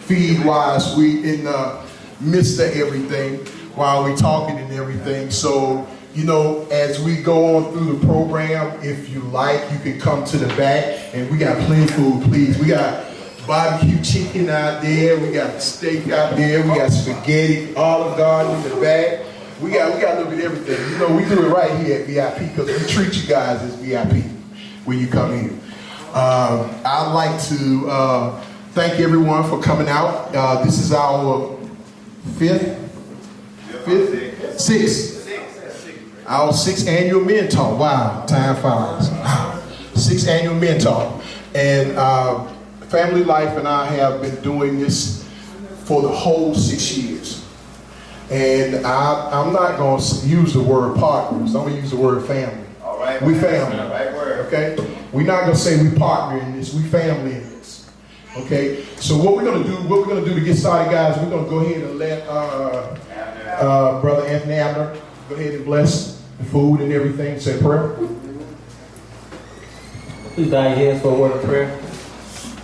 feed-wise. We in the midst of everything while we talking and everything. So, you know, as we go on through the program, if you like, you can come to the back, and we got plenty of food, please. We got barbecue chicken out there, we got steak out there, we got spaghetti, Olive Garden in the back. We got a little bit of everything. You know, we do it right here at VIP because we treat you guys as VIP when you come in. I'd like to thank everyone for coming out. This is our our sixth annual Men Talk. Wow, time flies. Sixth annual Men Talk. And Family Life and I have been doing this for the whole 6 years. And I'm not going to use the word partners. I'm going to use the word family. All right. We family. Right word. Okay? We're not going to say we partner in this. We family in this. Okay? So what we're going to do to get started, guys, we're going to go ahead and let Brother Anthony Abner go ahead and bless the food and everything. Say a prayer. Please bow your heads for a word of prayer.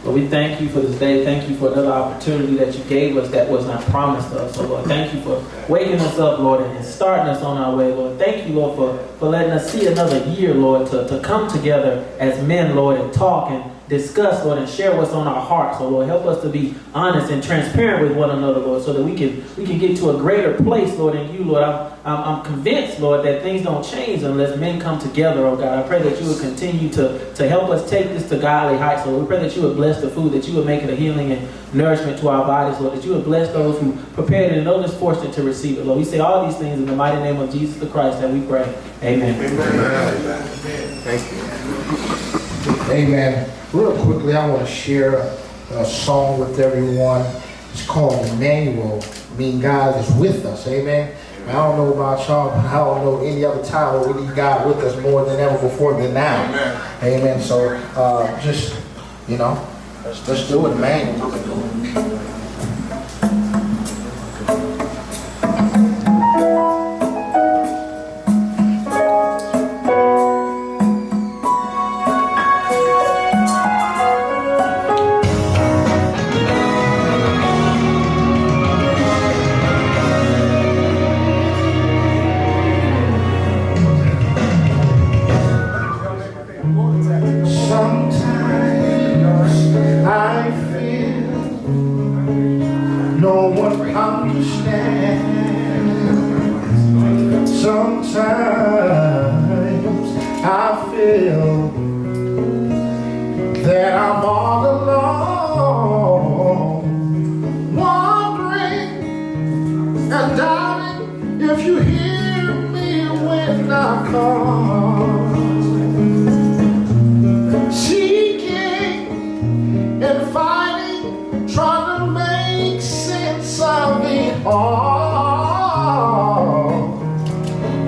Lord, we thank you for this day. Thank you for another opportunity that you gave us that was not promised to us. So, Lord, thank you for waking us up, Lord, and starting us on our way, Lord. Thank you, Lord, for letting us see another year, Lord, to come together as men, Lord, and talk and discuss, Lord, and share what's on our hearts. So, Lord, help us to be honest and transparent with one another, Lord, so that we can get to a greater place, Lord, in you, Lord. I'm convinced, Lord, that things don't change unless men come together, oh God. I pray that you would continue to help us take this to godly heights, Lord. We pray that you would bless the food, that you would make it a healing and nourishment to our bodies, Lord, that you would bless those who prepared it and those fortunate to receive it, Lord. We say all these things in the mighty name of Jesus the Christ that we pray. Amen. Amen. Thank you. Amen. Real quickly, I want to share a song with everyone. It's called Emmanuel, meaning God is with us. Amen. I don't know about y'all, but I don't know any other time where we need God with us more than ever before than now. Amen. Amen. So just, you know, let's do it, Emmanuel.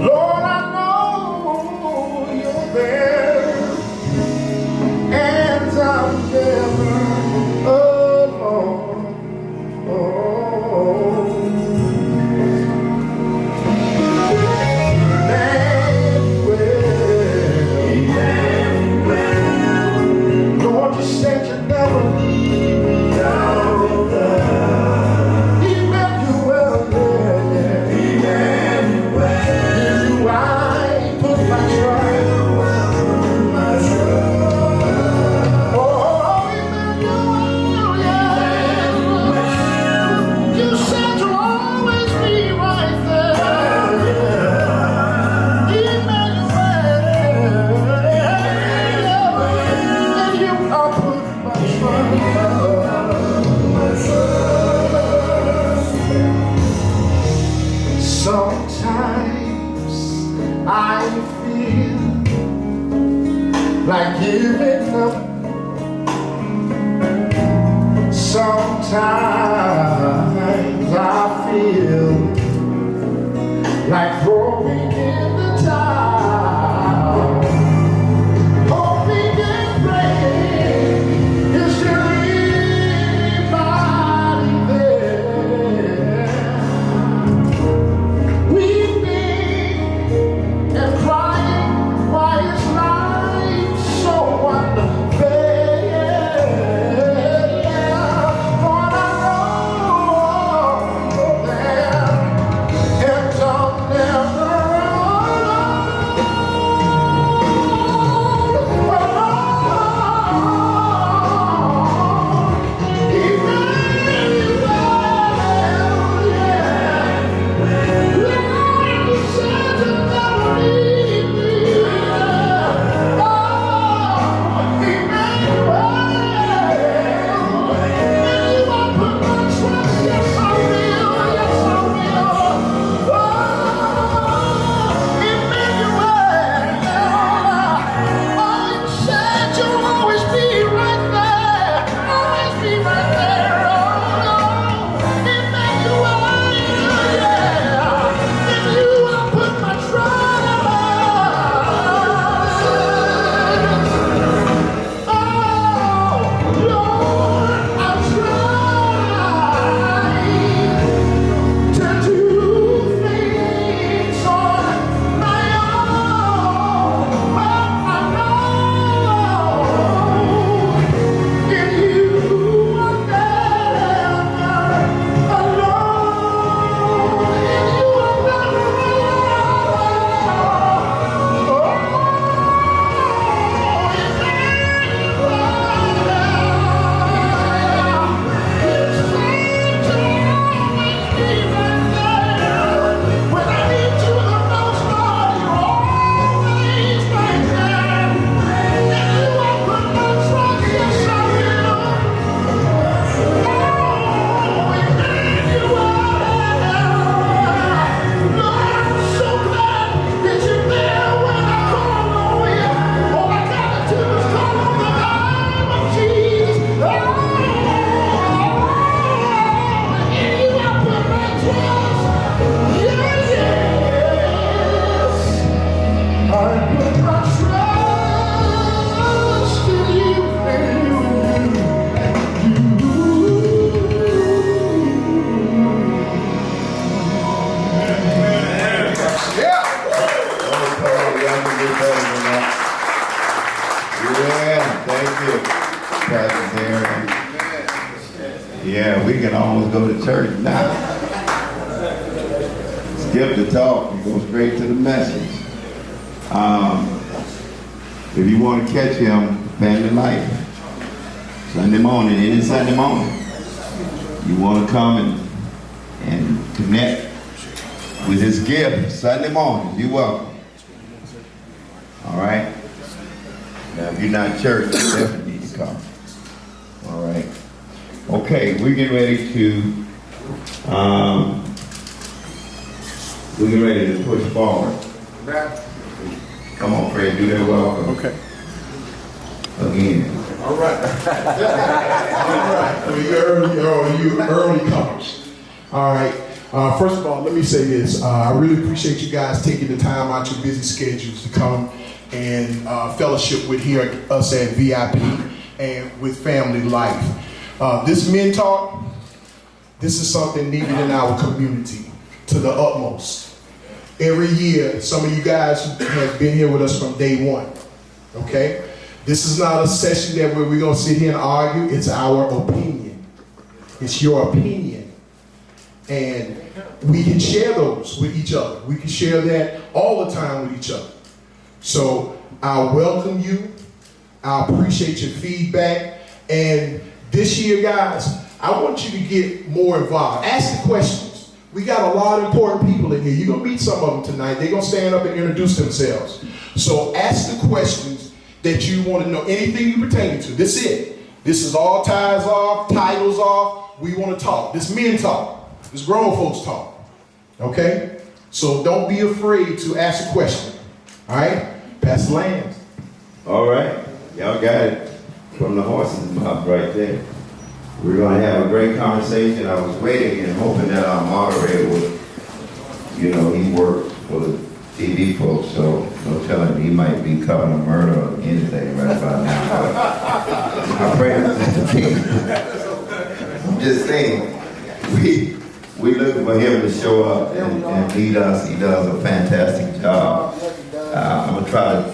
Lord, I know Yeah, we can almost go to church now. Skip the talk and go straight to the message. If you want to catch him, Family Life, Sunday morning, any Sunday morning, you want to come and connect with his gift Sunday morning, you're welcome. All right? Now, if you're not in church, you definitely need to come. All right. Okay, we're getting ready to push forward. Come on, Fred, do that welcome. Okay. Again. All right. All right. You early comers. All right. First of all, let me say this. I really appreciate you guys taking the time out your busy schedules to come and fellowship with us at VIP and with Family Life. This Men Talk, this is something needed in our community to the utmost. Every year, some of you guys have been here with us from day one, okay? This is not a session that where we're gonna sit here and argue, it's our opinion. It's your opinion. And we can share those with each other. We can share that all the time with each other. So I welcome you. I appreciate your feedback. And this year, guys, I want you to get more involved. Ask the questions. We got a lot of important people in here. You're going to meet some of them tonight. They're going to stand up and introduce themselves. So ask the questions that you want to know. Anything you pertain to. This is it. This is all ties off, titles off. We want to talk. This men talk. This grown folks talk. Okay? So don't be afraid to ask a question. All right? Pastor Lance. All right. Y'all got it from the horse's mouth right there. We're going to have a great conversation. I was waiting and hoping that our moderator would, he worked for the TV folks, so no telling he might be covering a murder or anything right about now. I pray I'm just saying, we looking for him to show up and lead us. He does a fantastic job. I'm going to try to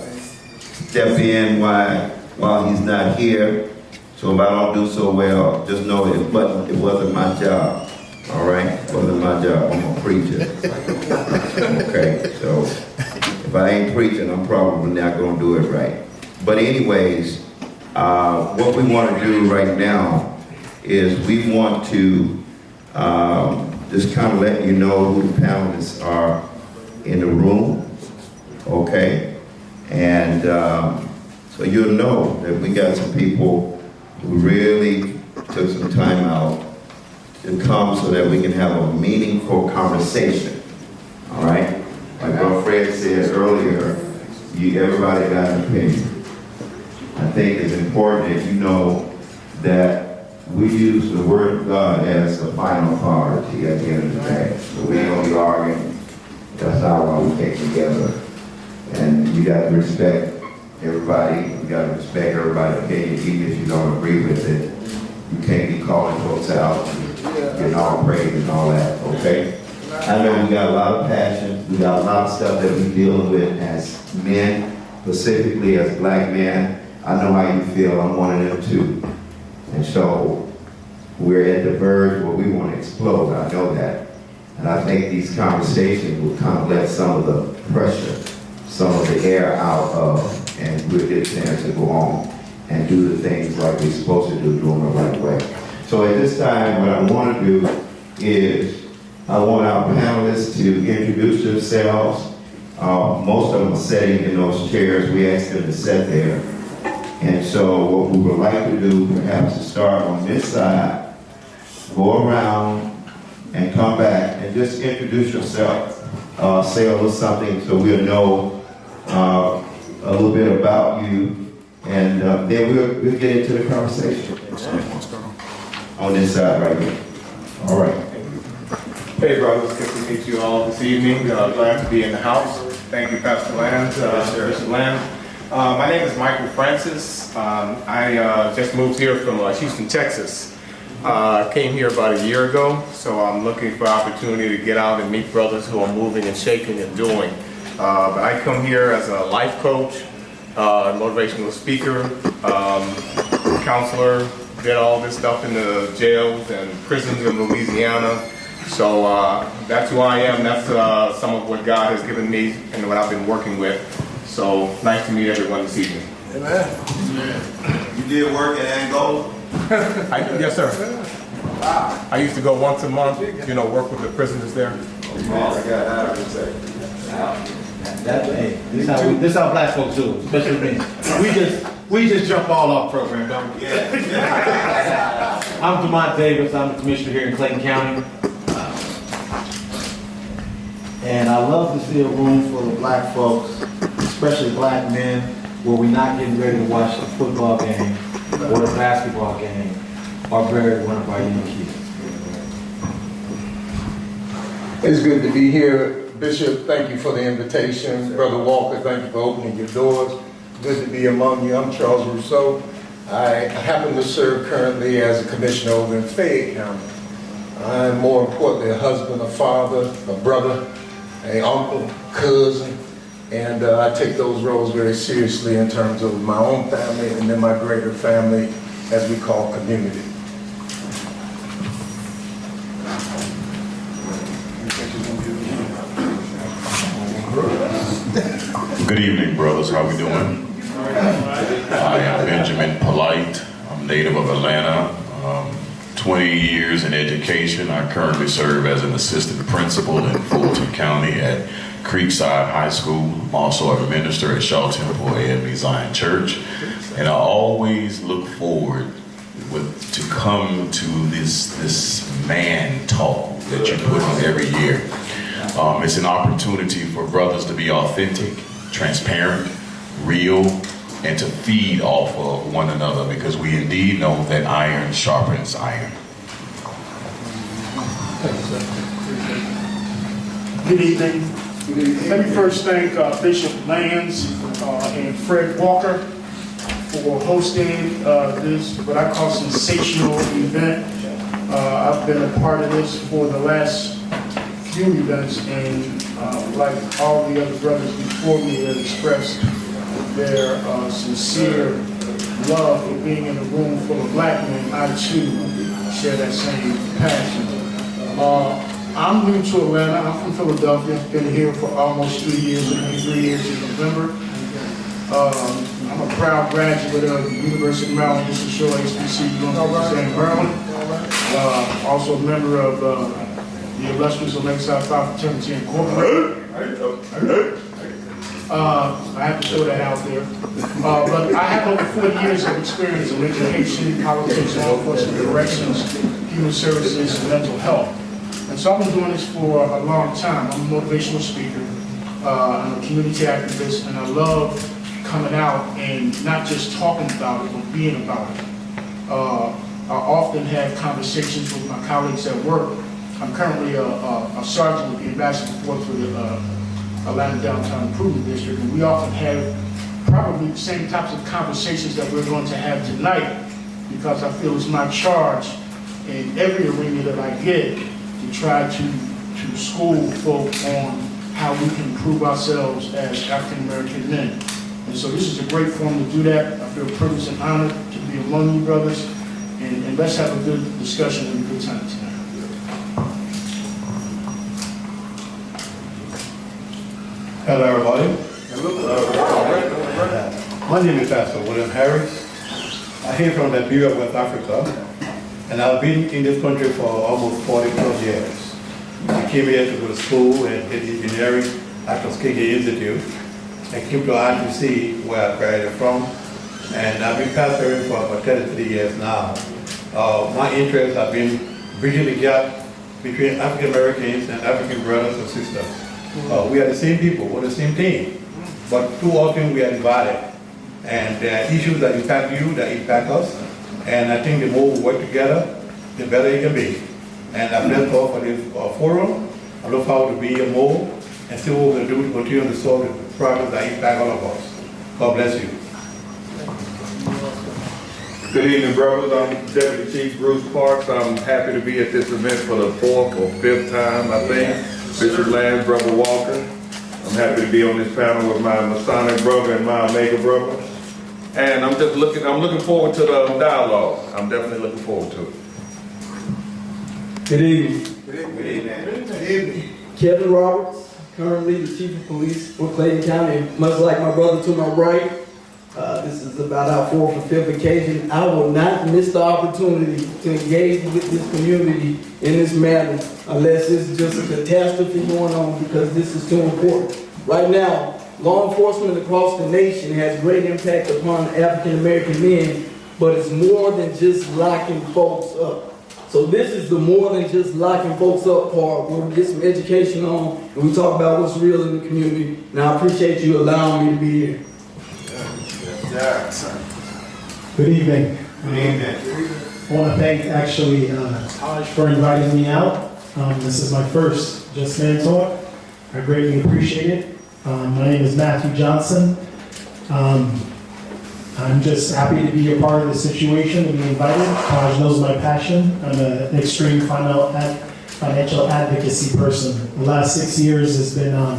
step in while he's not here. So if I don't do so well, just know it wasn't my job. All right? It wasn't my job. I'm a preacher. Okay? So if I ain't preaching, I'm probably not going to do it right. But anyways, what we want to do right now is we want to just kind of let you know who the panelists are in the room. Okay? And so you'll know that we got some people who really took some time out to come so that we can have a meaningful conversation. All right? Like what Fred said earlier, everybody got an opinion. I think it's important that you know that we use the Word of God as the final authority at the end of the day. So we ain't gonna be arguing. That's not why we came together. And you got to respect everybody. You got to respect everybody's opinion, even if you don't agree with it. You can't be calling folks out and getting all praise and all that, okay? I know we got a lot of passion. We got a lot of stuff that we deal with as men, specifically as black men. I know how you feel. I'm one of them too. And so we're at the verge where we want to explode. I know that. And I think these conversations will kind of let some of the pressure, some of the air out of, and we'll get a chance to go on and do the things like we're supposed to do them the right way. So at this time, what I want to do is I want our panelists to introduce themselves. Most of them are sitting in those chairs. We asked them to sit there. And so what we would like to do perhaps is start on this side, go around and come back and just introduce yourself. Say a little something so we'll know a little bit about you, and then we'll get into the conversation. On this side right here. All right. Hey brothers, good to meet you all this evening. Glad to be in the house. Thank you, Pastor Land, Bishop Land. My name is Michael Francis. I just moved here from Houston, Texas. Came here about a year ago, so I'm looking for opportunity to get out and meet brothers who are moving and shaking and doing. But I come here as a life coach, motivational speaker, counselor, did all this stuff in the jails and prisons in Louisiana. So that's who I am. That's some of what God has given me and what I've been working with. So nice to meet everyone this evening. You did work at Angola? Yes, sir. I used to go once a month, work with the prisoners there. This how black folks do, especially me. We just jump all off program, don't we? I'm Demont Davis. I'm the commissioner here in Clayton County. And I love to see a room full of black folks, especially black men, where we're not getting ready to watch the football game or the basketball game or bury one of our young kids. It's good to be here. Bishop, thank you for the invitation. Brother Walker, thank you for opening your doors. Good to be among you. I'm Charles Rousseau. I happen to serve currently as a commissioner over in Fayette County. I'm more importantly a husband, a father, a brother, an uncle, cousin, and I take those roles very seriously in terms of my own family and then my greater family, as we call community. Good evening, brothers. How we doing? I am Benjamin Polite. I'm native of Atlanta. 20 years in education. I currently serve as an assistant principal in Fulton County at Creekside High School. I'm also a minister at Shaw Temple AME Zion Church. And I always look forward to come to this man talk that you put on every year. It's an opportunity for brothers to be authentic, transparent, real, and to feed off of one another, because we indeed know that iron sharpens iron. Good evening. Let me first thank Bishop Lands and Fred Walker for hosting this, what I call sensational event. I've been a part of this for the last few events, and like all the other brothers before me have expressed their sincere love for being in a room full of black men, I too share that same passion. I'm new to Atlanta. I'm from Philadelphia. Been here for almost 3 years, it'll be 3 years in November. I'm a proud graduate of the University of Maryland, Eastern Shore HBCU in Maryland. Also a member of the illustrious Lakeside Phi Fraternity Incorporated. I have to throw that out there. But I have over 40 years of experience in education, politics, law enforcement, corrections, human services, and mental health. And so I've been doing this for a long time. I'm a motivational speaker. I'm a community activist, and I love coming out and not just talking about it, but being about it. I often have conversations with my colleagues at work. I'm currently a sergeant with the Ambassador for the Atlanta Downtown Improvement District, and we often have probably the same types of conversations that we're going to have tonight, because I feel it's my charge in every arena that I get to try to school folk on how we can improve ourselves as African American men. And so this is a great forum to do that. I feel privileged and honored to be among you brothers, and let's have a good discussion and a good time tonight. Hello, everybody. My name is Pastor William Harris. I came from Liberia, West Africa, and I've been in this country for almost 40 plus years. I came here to go to school and did engineering at Tuskegee Institute. I came to RTC, where I graduated from, and I've been pastoring for about 33 years now. My interests have been bridging the gap between African Americans and African brothers and sisters. We are the same people, we're the same team, but too often we are divided. And there are issues that impact you, that impact us. And I think the more we work together, the better it can be. And I bless God for this forum. I look forward to being here more and see what we're going to do to continue to solve the problems that impact all of us. God bless you. Good evening, brothers. I'm Deputy Chief Bruce Parks. I'm happy to be at this event for the 4th or 5th time, I think. Bishop Lands, Brother Walker. I'm happy to be on this panel with my Masonic brother and my Omega brother. And I'm looking forward to the dialogue. I'm definitely looking forward to it. Good evening. Good evening. Kevin Roberts, currently the Chief of Police for Clayton County. Much like my brother to my right, this is about our 4th or 5th occasion. I will not miss the opportunity to engage with this community in this manner unless it's just a catastrophe going on, because this is too important. Right now, law enforcement across the nation has great impact upon African American men, but it's more than just locking folks up. So this is the more than just locking folks up part, where we get some education on and we talk about what's real in the community. And I appreciate you allowing me to be here. Good evening. Good evening. I want to thank actually Taj for inviting me out. This is my first Just Man Talk. I greatly appreciate it. My name is Matthew Johnson. I'm just happy to be a part of the situation and be invited. Taj knows my passion. I'm an extreme financial advocacy person. The last 6 years has been a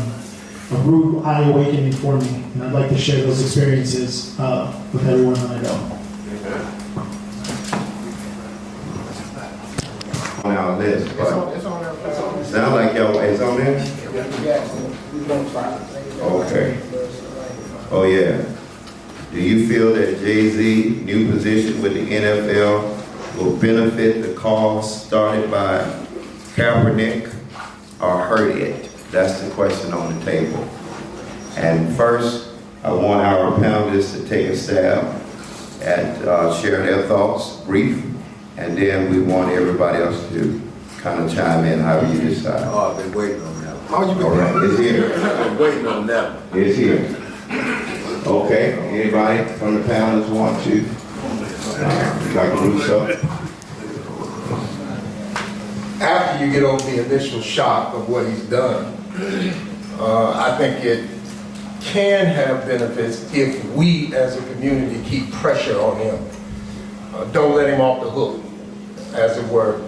rude eye awakening for me, and I'd like to share those experiences with everyone that I know. On our list, but It's on there. sound like y'all, it's on there? Okay. Oh, yeah. Do you feel that Jay-Z new position with the NFL will benefit the cause started by Kaepernick or hurt it? That's the question on the table. And first, I want our panelists to take a stab at share their thoughts, brief, and then we want everybody else to kind of chime in however you decide. Oh, I've been waiting on that. All right, it's here. I've been waiting on that. It's here. Okay, anybody from the panelists want to? Dr. Russo? After you get over the initial shock of what he's done, I think it can have benefits if we as a community keep pressure on him. Don't let him off the hook, as it were.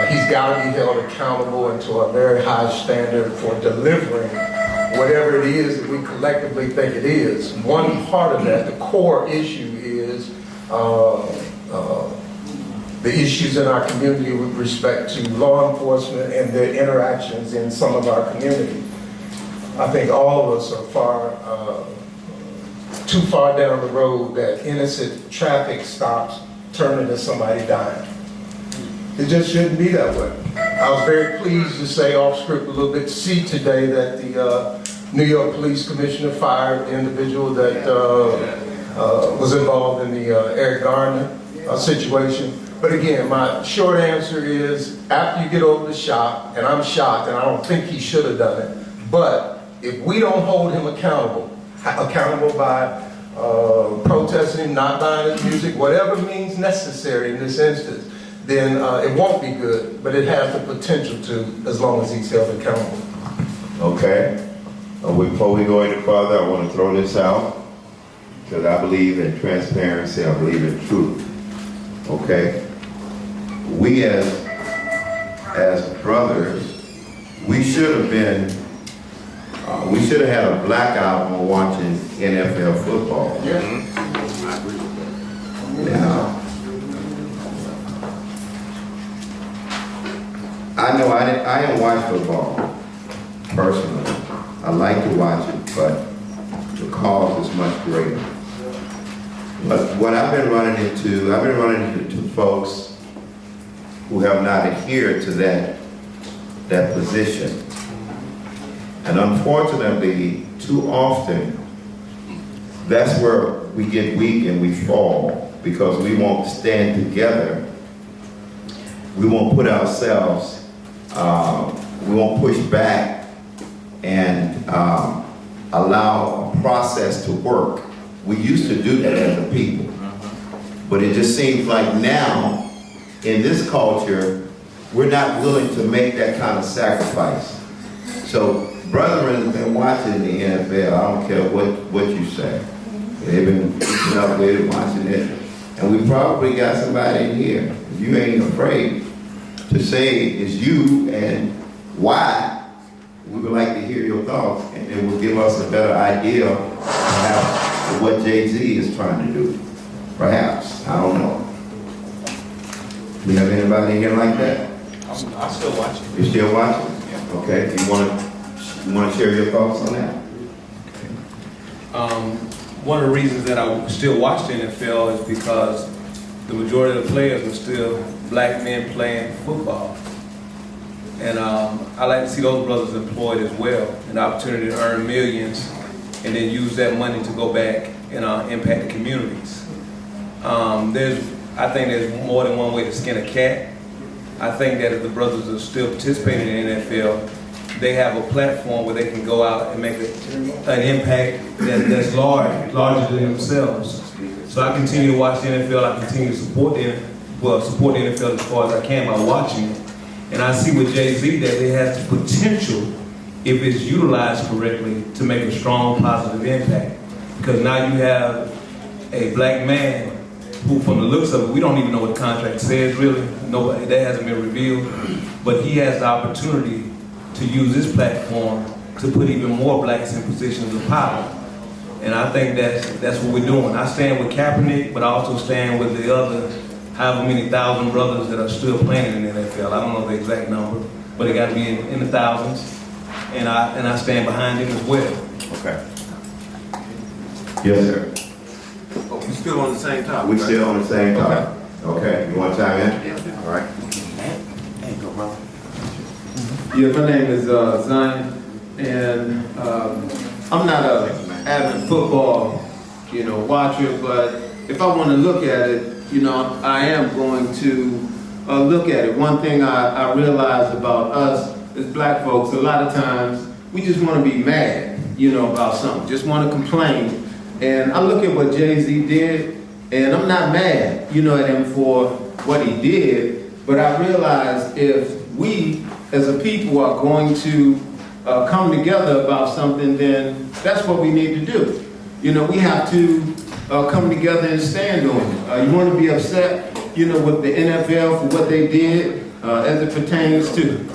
He's got to be held accountable and to a very high standard for delivering whatever it is that we collectively think it is. One part of that, the core issue, is the issues in our community with respect to law enforcement and their interactions in some of our community. I think all of us are too far down the road that innocent traffic stops turn into somebody dying. It just shouldn't be that way. I was very pleased to say off script a little bit, see today that the New York Police Commissioner fired the individual that was involved in the Eric Garner situation. But again, my short answer is, after you get over the shock, and I'm shocked, and I don't think he should have done it, but if we don't hold him accountable by protesting him, not buying his music, whatever means necessary in this instance, then it won't be good, but it has the potential to, as long as he's held accountable. Okay. Before we go any further, I want to throw this out, because I believe in transparency, I believe in truth. Okay? We as brothers, we should have had a blackout on watching NFL football. Yeah. Now, I know I didn't watch football personally. I like to watch it, but the cause is much greater. But what I've been running into folks who have not adhered to that position. And unfortunately, too often, that's where we get weak and we fall, because we won't stand together. We won't put ourselves, we won't push back and allow a process to work. We used to do that as a people. But it just seems like now, in this culture, we're not willing to make that kind of sacrifice. So, brethren have been watching the NFL. I don't care what you say. They've been keeping up with it, watching it. And we probably got somebody in here. If you ain't afraid to say it's you and why, we would like to hear your thoughts, and it will give us a better idea of what Jay-Z is trying to do. Perhaps, I don't know. We have anybody in here like that? I'm still watching. You still watching? Okay, you wanna share your thoughts on that? One of the reasons that I still watch the NFL is because the majority of the players are still black men playing football. And I like to see those brothers employed as well, an opportunity to earn millions and then use that money to go back and impact the communities. I think there's more than one way to skin a cat. I think that if the brothers are still participating in the NFL, they have a platform where they can go out and make an impact that's larger than themselves. So I continue to watch the NFL. I continue to support the NFL as far as I can by watching it. And I see with Jay-Z that it has the potential, if it's utilized correctly, to make a strong positive impact. Because now you have a black man who, from the looks of it, we don't even know what the contract says really. Nobody, that hasn't been revealed. But he has the opportunity to use this platform to put even more blacks in positions of power. And I think that's what we're doing. I stand with Kaepernick, but I also stand with the other however many thousand brothers that are still playing in the NFL. I don't know the exact number, but it got to be in the thousands. And I stand behind him as well. Okay. Yes, sir. Oh, we still on the same topic? We still on the same topic. Okay, you want to chime in? Yeah. All right. Yeah, my name is Zion, and I'm not a avid football, watcher, but if I want to look at it, I am going to look at it. One thing I realize about us as black folks, a lot of times we just want to be mad, about something, just want to complain. And I look at what Jay-Z did, and I'm not mad, at him for what he did, but I realize if we as a people are going to come together about something, then that's what we need to do. We have to come together and stand on it. You want to be upset, with the NFL for what they did as it pertains to,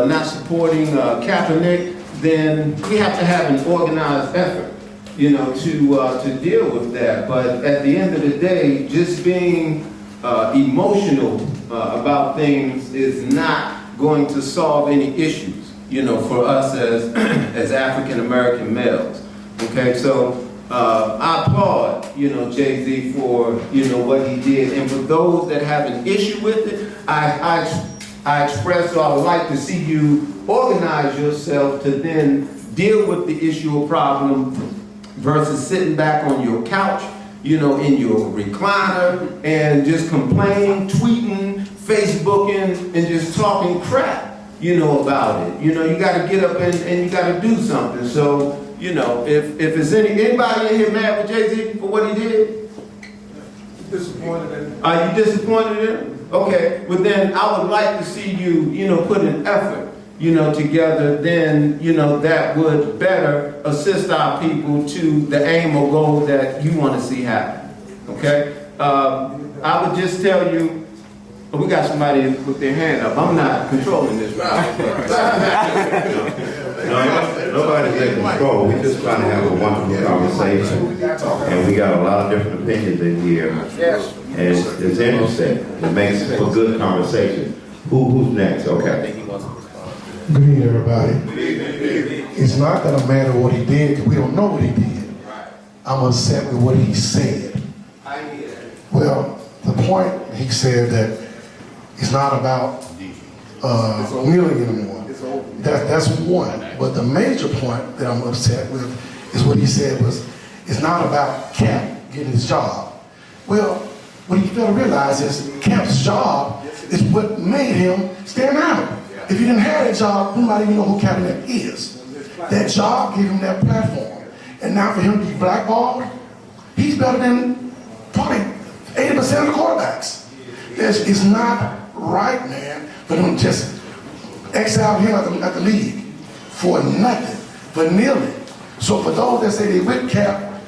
not supporting Kaepernick, then we have to have an organized effort, to deal with that. But at the end of the day, just being emotional about things is not going to solve any issues, for us as African American males. Okay, so I applaud, Jay-Z for, what he did. And for those that have an issue with it, I express, or I would like to see you organize yourself to then deal with the issue or problem versus sitting back on your couch, in your recliner and just complaining, tweeting, Facebooking, and just talking crap, about it. You got to get up and you got to do something. So, if it's anybody in here mad with Jay-Z for what he did? Disappointed in him. Are you disappointed in him? Okay, well then I would like to see you, put an effort, together, then, that would better assist our people to the aim or goal that you want to see happen. Okay? I would just tell you, we got somebody with their hand up. I'm not controlling this right. Nobody's in control. We're just trying to have a wonderful conversation. And we got a lot of different opinions in here. And it's interesting. It makes for good conversation. Who's next? Okay. Good evening, everybody. It's not that I'm mad at what he did, because we don't know what he did. I'm upset with what he said. Well, the point he said that it's not about kneeling anymore. That's one. But the major point that I'm upset with is what he said was, it's not about Cap getting his job. Well, what you gotta realize is Cap's job is what made him stand out. If he didn't have that job, we might even know who Kaepernick is. That job gave him that platform. And now for him to be blackballed, he's better than probably 80% of the quarterbacks. It's not right, man, for them to just exile him at the league for nothing, for kneeling. So for those that say they with Cap,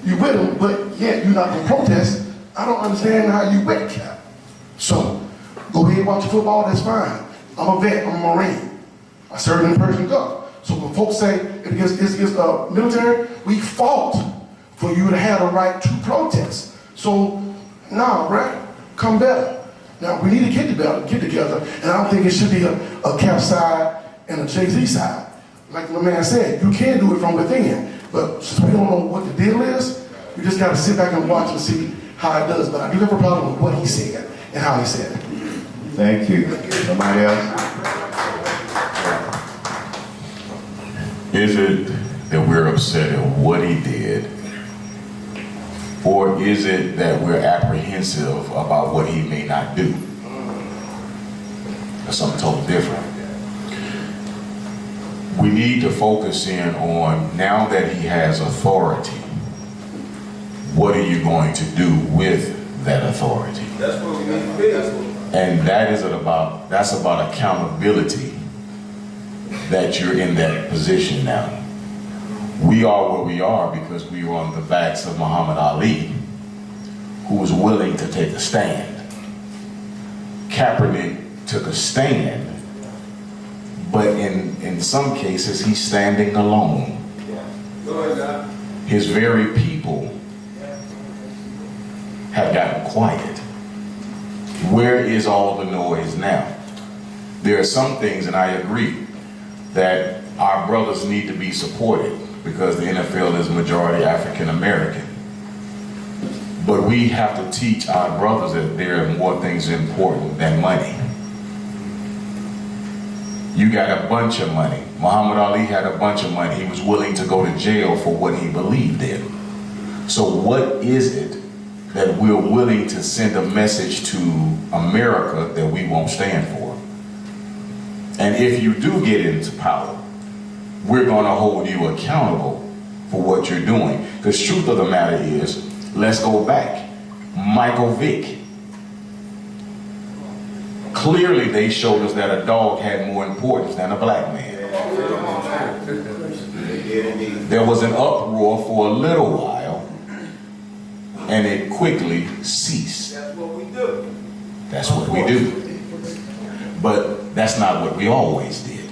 you with him, but yet you're not gonna protest, I don't understand how you with Cap. So go ahead and watch football, that's fine. I'm a vet, I'm a Marine. I served in the Persian Gulf. So when folks say it's military, we fought for you to have the right to protest. So now, right, come better. Now we need to get together, and I don't think it should be a Cap side and a Jay-Z side. Like the man said, you can do it from within, but since we don't know what the deal is, we just got to sit back and watch and see how it does. But I do have a problem with what he said and how he said it. Thank you. Somebody else? Is it that we're upset at what he did, or is it that we're apprehensive about what he may not do? That's something totally different. We need to focus in on, now that he has authority, what are you going to do with that authority? That's what we need to be. And that's about accountability, that you're in that position now. We are where we are because we were on the backs of Muhammad Ali, who was willing to take a stand. Kaepernick took a stand, but in some cases he's standing alone. His very people have gotten quiet. Where is all the noise now? There are some things, and I agree, that our brothers need to be supported because the NFL is majority African American. But we have to teach our brothers that there are more things important than money. You got a bunch of money. Muhammad Ali had a bunch of money. He was willing to go to jail for what he believed in. So what is it that we're willing to send a message to America that we won't stand for? And if you do get into power, we're going to hold you accountable for what you're doing. Because truth of the matter is, let's go back. Michael Vick. Clearly they showed us that a dog had more importance than a black man. There was an uproar for a little while, and it quickly ceased. That's what we do. That's what we do. But that's not what we always did.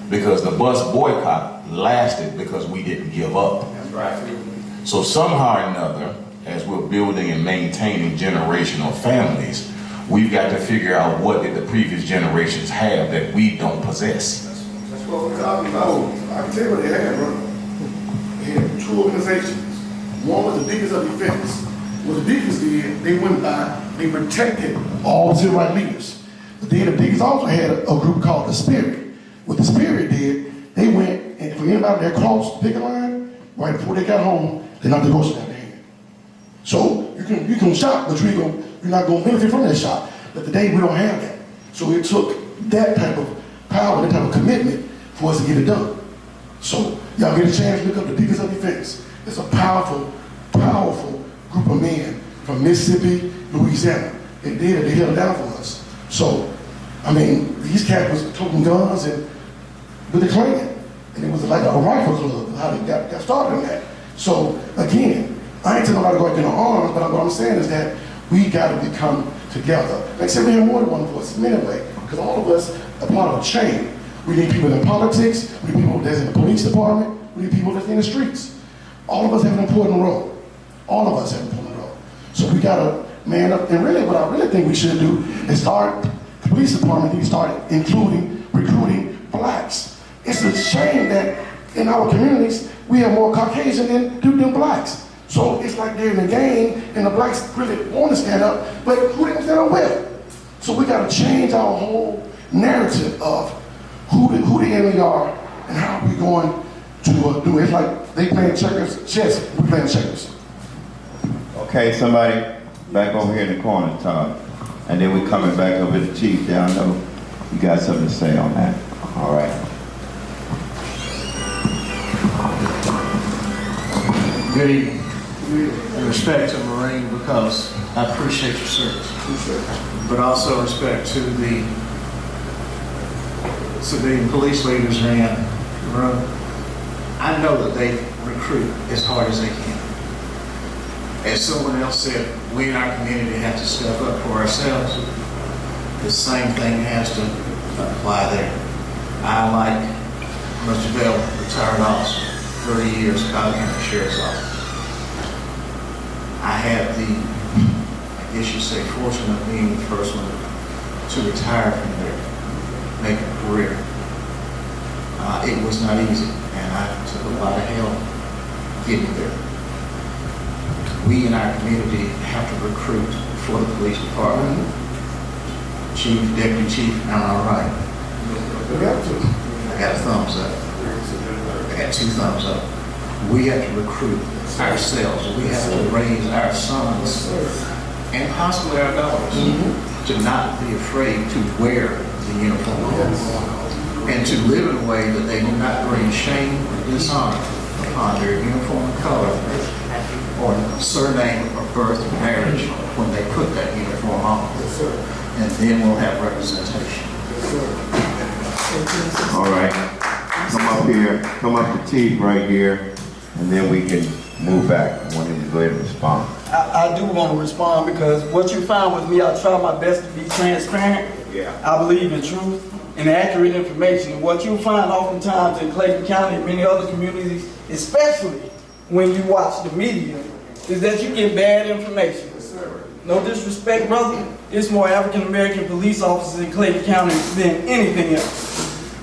Because the bus boycott lasted because we didn't give up. That's right. So somehow or another, as we're building and maintaining generational families, we've got to figure out what did the previous generations have that we don't possess. That's what we're talking about. Oh, I can tell you what they had, brother. They had two organizations. One was the Deacons of Defense. What the Deacons did, they went by, they protected all the civil rights leaders. But then the Deacons also had a group called the Spirit. What the Spirit did, they went, and for anybody that crossed the picket line, right before they got home, they knocked the groceries out of their hand. So you can shop, but you're not going to benefit from that shot. But today we don't have that. So it took that type of power, that type of commitment for us to get it done. So y'all get a chance to look up the Deacons of Defense. It's a powerful, powerful group of men from Mississippi, Louisiana. They did it, they held it down for us. So, I mean, these cats was toting guns and with the Klan. And it was like a rifle club, how they got started on that. So, again, I ain't telling nobody to go out in the arms, but what I'm saying is that we got to become together. Like I said, we have more than one voice anyway, because all of us are part of a chain. We need people in politics, we need people that's in the police department, we need people that's in the streets. All of us have an important role. All of us have an important role. So we got to man up, and really what I really think we should do is start, the police department needs to start recruiting blacks. It's a shame that in our communities, we have more Caucasian than blacks. So it's like they're in the game, and the blacks really want to stand up, but who they stand up with? So we got to change our whole narrative of who the enemy are and how we going to do it. It's like they playing chess, we playing checkers. Okay, somebody back over here in the corner, Todd. And then we're coming back over to the chief down there. You got something to say on that? All right. Good evening. In respect to Marine, because I appreciate your service, but also respect to the civilian police leaders around the room. I know that they recruit as hard as they can. As someone else said, we in our community have to step up for ourselves. The same thing has to apply there. I, like Mr. Bell, retired officer, 30 years, Cobb County Sheriff's Office. I had the, I guess you say, fortune of being the first one to retire from there, make a career. It was not easy, and I took a lot of help getting there. We in our community have to recruit for the police department. Chief, deputy chief, am I right? We have to. I got a thumbs up. I got 2 thumbs up. We have to recruit ourselves. We have to raise our sons and possibly our daughters to not be afraid to wear the uniform and to live in a way that they do not bring shame or dishonor upon their uniform color or surname or birth or marriage when they put that uniform on. And then we'll have representation. All right, come up here, come up to Chief right here, and then we can move back. I want him to go ahead and respond. I do want to respond because what you find with me, I try my best to be transparent. I believe in truth and accurate information. And what you find oftentimes in Clayton County and many other communities, especially when you watch the media, is that you get bad information. No disrespect, brother. It's more African American police officers in Clayton County than anything else.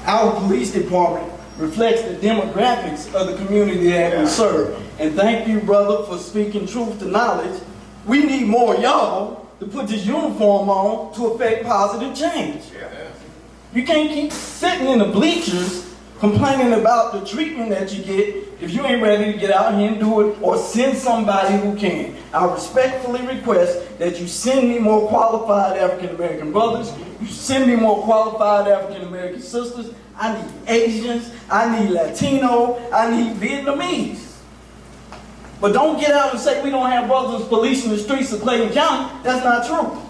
Our police department reflects the demographics of the community that we serve. And thank you, brother, for speaking truth to knowledge. We need more y'all to put this uniform on to affect positive change. You can't keep sitting in the bleachers complaining about the treatment that you get if you ain't ready to get out here and do it or send somebody who can. I respectfully request that you send me more qualified African American brothers, you send me more qualified African American sisters. I need Asians, I need Latino, I need Vietnamese. But don't get out and say we don't have brothers policing the streets of Clayton County. That's not true.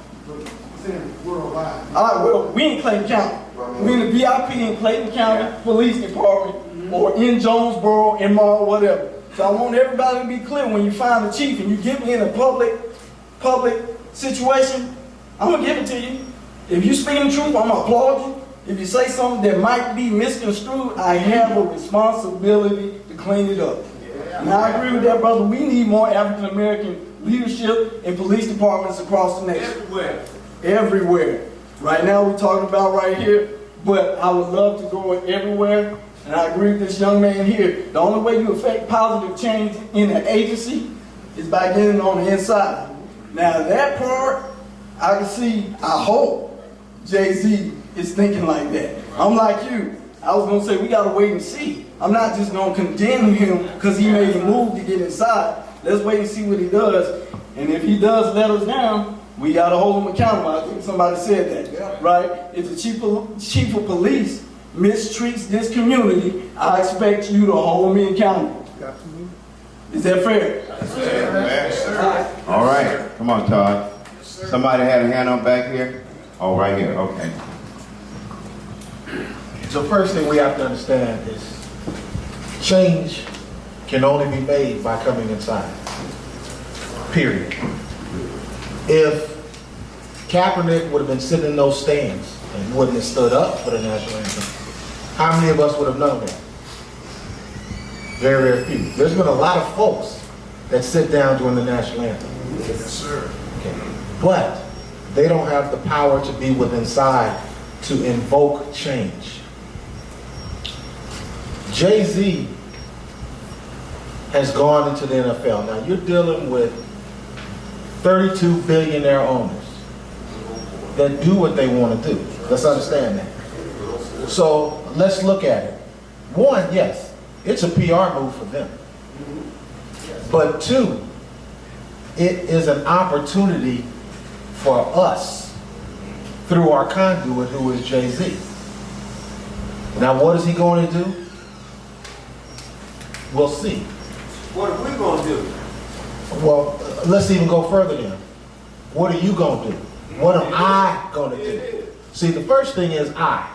Worldwide. All right, well, we in Clayton County. We in the VIP in Clayton County Police Department or in Jonesboro, in Mall, whatever. So I want everybody to be clear when you find the chief and you get me in a public situation, I'm going to give it to you. If you speak the truth, I'm going to applaud you. If you say something that might be misconstrued, I have a responsibility to clean it up. And I agree with that, brother. We need more African American leadership in police departments across the nation. Everywhere. Right now we're talking about right here, but I would love to go everywhere. And I agree with this young man here. The only way you affect positive change in an agency is by getting on the inside. Now that part, I can see, I hope Jay-Z is thinking like that. I'm like you. I was going to say we got to wait and see. I'm not just going to condemn him because he made a move to get inside. Let's wait and see what he does. And if he does let us down, we got to hold him accountable. I think somebody said that, right? If the chief of police mistreats this community, I expect you to hold me accountable. Is that fair? All right, come on, Todd. Somebody had a hand up back here? Oh, right here, okay. So first thing we have to understand is change can only be made by coming inside. Period. If Kaepernick would have been sitting in those stands and wouldn't have stood up for the national anthem, how many of us would have known that? Very, very few. There's been a lot of folks that sit down during the national anthem. Yes, sir. Okay. But they don't have the power to be within inside to invoke change. Jay-Z has gone into the NFL. Now you're dealing with 32 billionaire owners that do what they want to do. Let's understand that. So let's look at it. One, yes, it's a PR move for them. But two, it is an opportunity for us through our conduit, who is Jay-Z. Now what is he going to do? We'll see. What are we going to do? Well, let's even go further then. What are you going to do? What am I going to do? See, the first thing is I.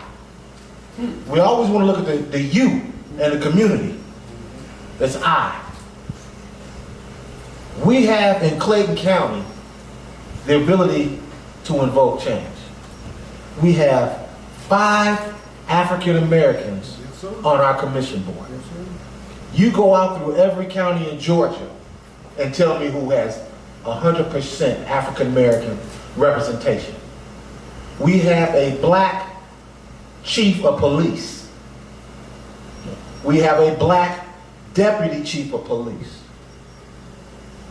We always want to look at the you and the community. That's I. We have in Clayton County the ability to invoke change. We have 5 African Americans on our commission board. You go out through every county in Georgia and tell me who has 100% African American representation. We have a black chief of police. We have a black deputy chief of police.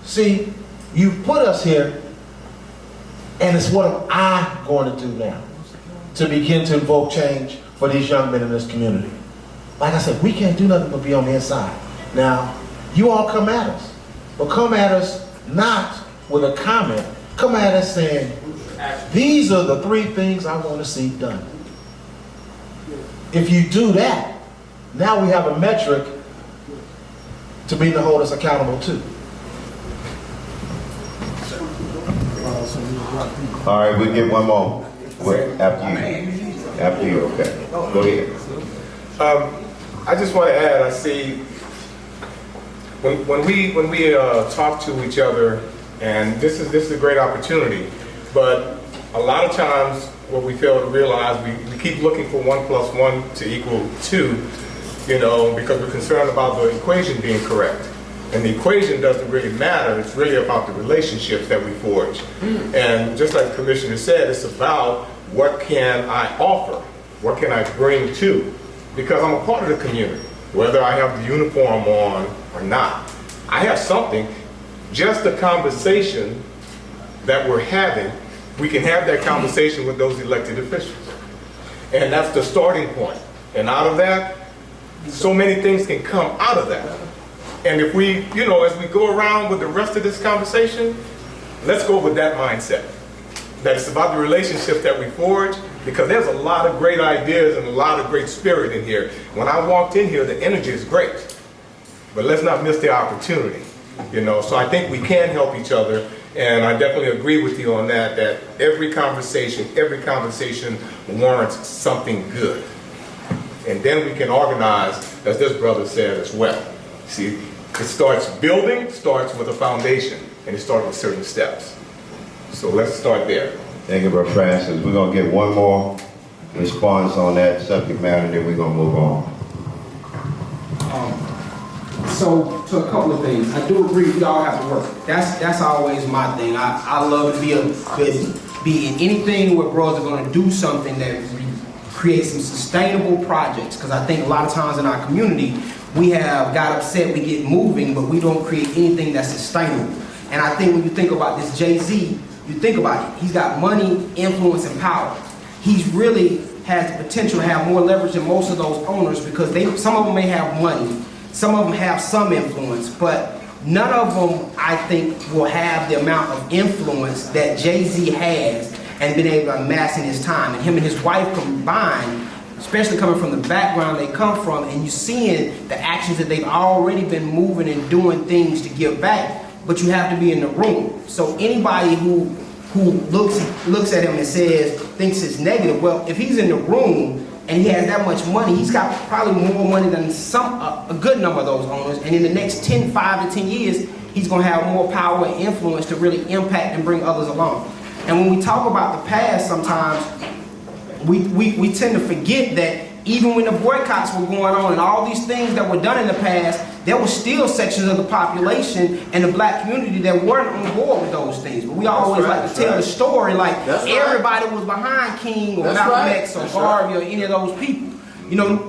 See, you put us here, and it's what am I going to do now to begin to invoke change for these young men in this community? Like I said, we can't do nothing but be on the inside. Now, you all come at us, but come at us not with a comment. Come at us saying, these are the 3 things I want to see done. If you do that, now we have a metric to be to hold us accountable to. All right, we'll get one more. After you, okay. Go ahead. I just want to add, I see, when we talk to each other, and this is a great opportunity, but a lot of times what we fail to realize, we keep looking for 1 + 1 to equal 2, because we're concerned about the equation being correct. And the equation doesn't really matter. It's really about the relationships that we forge. And just like the Commissioner said, it's about what can I offer? What can I bring to? Because I'm a part of the community, whether I have the uniform on or not. I have something. Just the conversation that we're having, we can have that conversation with those elected officials. And that's the starting point. And out of that, so many things can come out of that. And if we, as we go around with the rest of this conversation, let's go with that mindset. That it's about the relationships that we forge, because there's a lot of great ideas and a lot of great spirit in here. When I walked in here, the energy is great. But let's not miss the opportunity, So I think we can help each other. And I definitely agree with you on that every conversation warrants something good. And then we can organize, as this brother said as well. See, it starts with a foundation, and it starts with certain steps. So let's start there. Thank you, Brother Francis. We're going to get one more response on that subject matter, and then we're going to move on. So a couple of things. I do agree we all have to work. That's always my thing. I love to be in anything where bros are going to do something that creates some sustainable projects. Because I think a lot of times in our community, we have got upset, we get moving, but we don't create anything that's sustainable. And I think when you think about this Jay-Z, you think about it. He's got money, influence, and power. He's really has the potential to have more leverage than most of those owners, because some of them may have money, some of them have some influence, but none of them, I think, will have the amount of influence that Jay-Z has and been able to amass in his time. And him and his wife combined, especially coming from the background they come from, and you seeing the actions that they've already been moving and doing things to give back, but you have to be in the room. So anybody who looks at him and thinks it's negative, well, if he's in the room and he has that much money, he's got probably more money than a good number of those owners, and in the next 5 to 10 years, he's gonna have more power and influence to really impact and bring others along. And when we talk about the past, sometimes we tend to forget that even when the boycotts were going on and all these things that were done in the past, there were still sections of the population and the black community that weren't on board with those things. But we always like to tell the story like everybody was behind King or Malcolm X or Garvey or any of those people.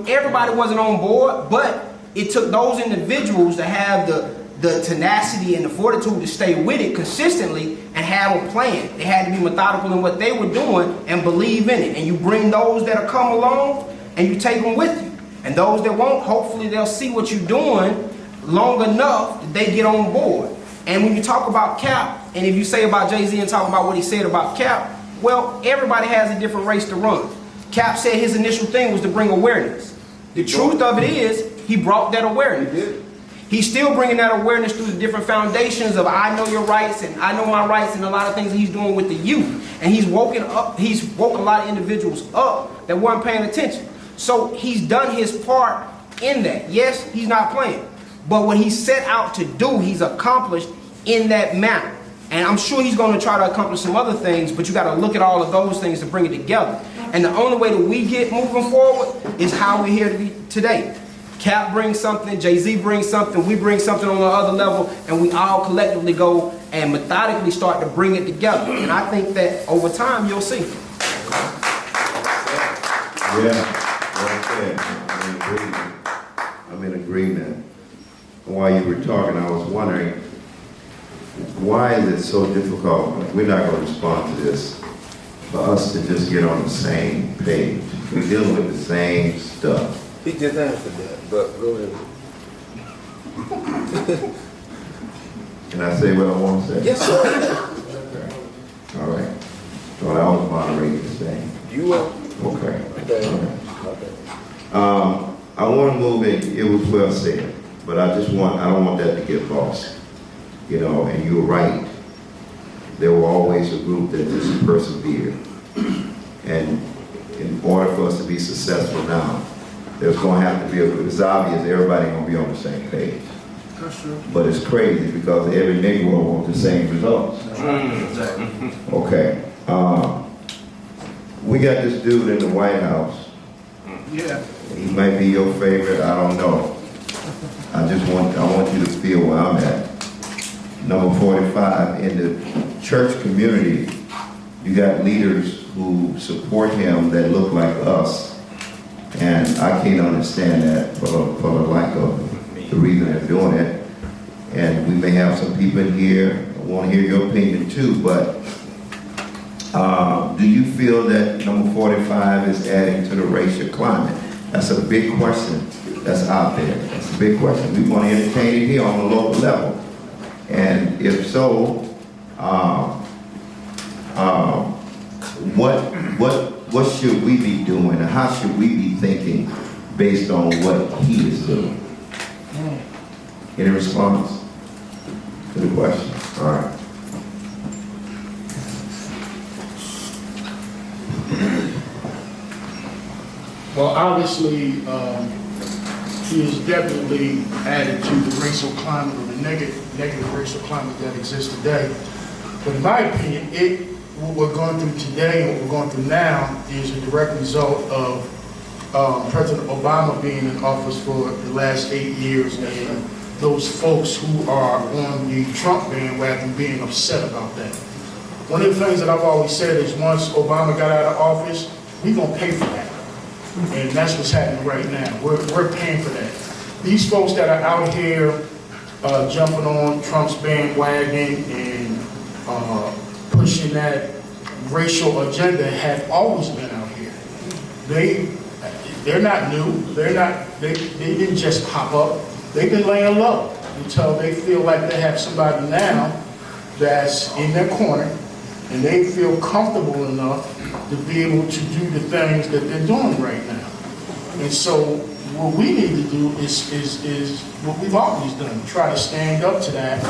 Everybody wasn't on board, but it took those individuals to have the tenacity and the fortitude to stay with it consistently and have a plan. They had to be methodical in what they were doing and believe in it. And you bring those that come along and you take them with you. And those that won't, hopefully they'll see what you're doing long enough that they get on board. And when you talk about Cap, and if you say about Jay-Z and talk about what he said about Cap, well, everybody has a different race to run. Cap said his initial thing was to bring awareness. The truth of it is, he brought that awareness. He's still bringing that awareness through the different foundations of I know your rights and I know my rights and a lot of things that he's doing with the youth. And he's woke a lot of individuals up that weren't paying attention. So he's done his part in that. Yes, he's not playing. But what he set out to do, he's accomplished in that manner. And I'm sure he's going to try to accomplish some other things, but you got to look at all of those things to bring it together. And the only way that we get moving forward is how we're here today. Cap brings something, Jay-Z brings something, we bring something on the other level, and we all collectively go and methodically start to bring it together. And I think that over time, you'll see. Yeah, okay. I'm in agreement. While you were talking, I was wondering, why is it so difficult? We're not going to respond to this. For us to just get on the same page. We're dealing with the same stuff. He just answered that, but go ahead. Can I say what I want to say? Yes, sir. Okay. All right. So I was moderating this thing. You will. Okay. Okay. I want to move it. It was well said, but I don't want that to get lost. You know, and you're right. There were always a group that just persevered. And in order for us to be successful now, there's going to have to be it's obvious everybody going to be on the same page. But it's crazy because every Negro wants the same results. Okay. We got this dude in the White House. Yeah. He might be your favorite, I don't know. I want you to feel where I'm at. Number 45, in the church community, you got leaders who support him that look like us. And I can't understand that for the lack of the reason they're doing it. And we may have some people in here who want to hear your opinion too, but do you feel that number 45 is adding to the racial climate? That's a big question that's out there. That's a big question. We want to entertain it here on the local level. And if so, what should we be doing, and how should we be thinking based on what he is doing? Any response to the question? All right. Well, obviously, he has definitely added to the racial climate or the negative racial climate that exists today. But in my opinion, what we're going through today and what we're going through now is a direct result of President Obama being in office for the last 8 years and those folks who are on the Trump bandwagon being upset about that. One of the things that I've always said is once Obama got out of office, we're going to pay for that. And that's what's happening right now. We're paying for that. These folks that are out here jumping on Trump's bandwagon and pushing that racial agenda have always been out here. They're not new. They didn't just pop up. They've been laying low until they feel like they have somebody now that's in their corner and they feel comfortable enough to be able to do the things that they're doing right now. And so what we need to do is what we've always done, try to stand up to that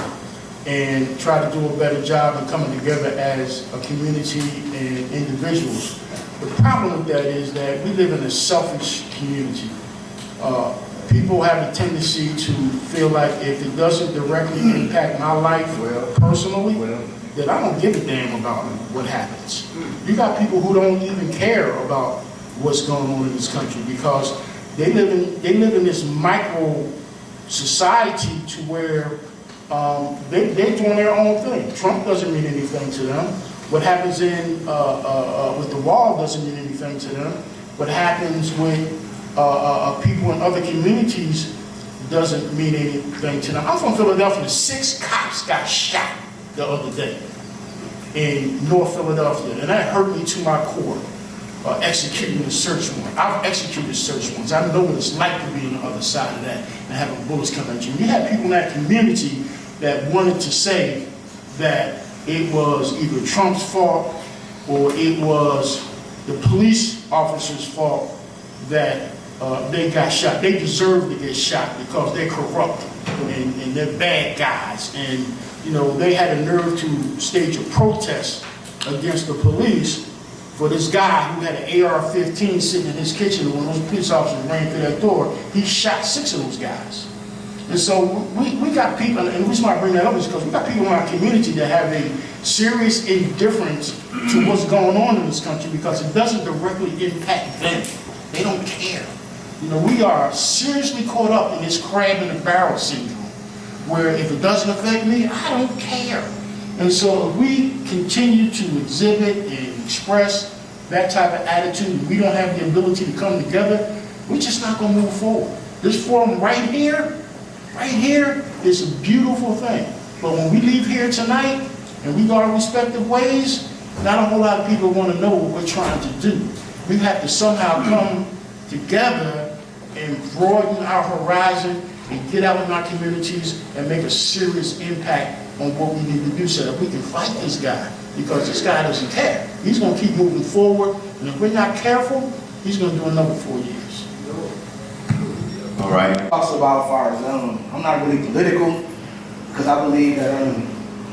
and try to do a better job of coming together as a community and individuals. The problem with that is that we live in a selfish community. People have a tendency to feel like if it doesn't directly impact my life personally, that I don't give a damn about what happens. You got people who don't even care about what's going on in this country because they live in this micro society to where they're doing their own thing. Trump doesn't mean anything to them. What happens with the wall doesn't mean anything to them. What happens with people in other communities doesn't mean anything to them. I'm from Philadelphia. 6 cops got shot the other day in North Philadelphia, and that hurt me to my core. Executing a search warrant. I've executed search warrants. I know what it's like to be on the other side of that and having bullets come at you. You had people in that community that wanted to say that it was either Trump's fault or it was the police officers' fault that they got shot. They deserve to get shot because they're corrupt and they're bad guys. And you know, they had a nerve to stage a protest against the police for this guy who had an AR-15 sitting in his kitchen. And when those police officers ran through that door, he shot 6 of those guys. And so we got people, and the reason why I bring that up is because we got people in our community that have a serious indifference to what's going on in this country because it doesn't directly impact them. They don't care. You know, we are seriously caught up in this crab in the barrel syndrome, where if it doesn't affect me, I don't care. And so if we continue to exhibit and express that type of attitude, we don't have the ability to come together, we're just not going to move forward. This forum right here is a beautiful thing. But when we leave here tonight and we go our respective ways, not a whole lot of people want to know what we're trying to do. We have to somehow come together and broaden our horizon and get out in our communities and make a serious impact on what we need to do so that we can fight this guy, because this guy doesn't care. He's going to keep moving forward, and if we're not careful, he's going to do another 4 years. All right. Talks about as far as I'm not really political because I believe that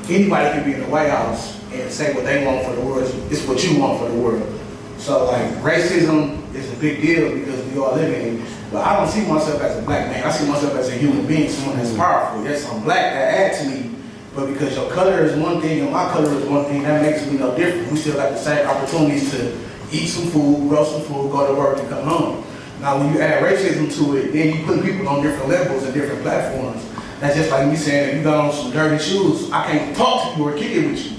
anybody can be in the White House and say what they want for the world. It's what you want for the world. So like racism is a big deal because we all live in it. But I don't see myself as a black man. I see myself as a human being, someone that's powerful. Yes, I'm black, that adds to me. But because your color is one thing and my color is one thing, that makes me no different. We still got the same opportunities to eat some food, grow some food, go to work, and come home. Now, when you add racism to it, then you put people on different levels and different platforms. That's just like me saying, if you got on some dirty shoes, I can't talk to you or kick it with you.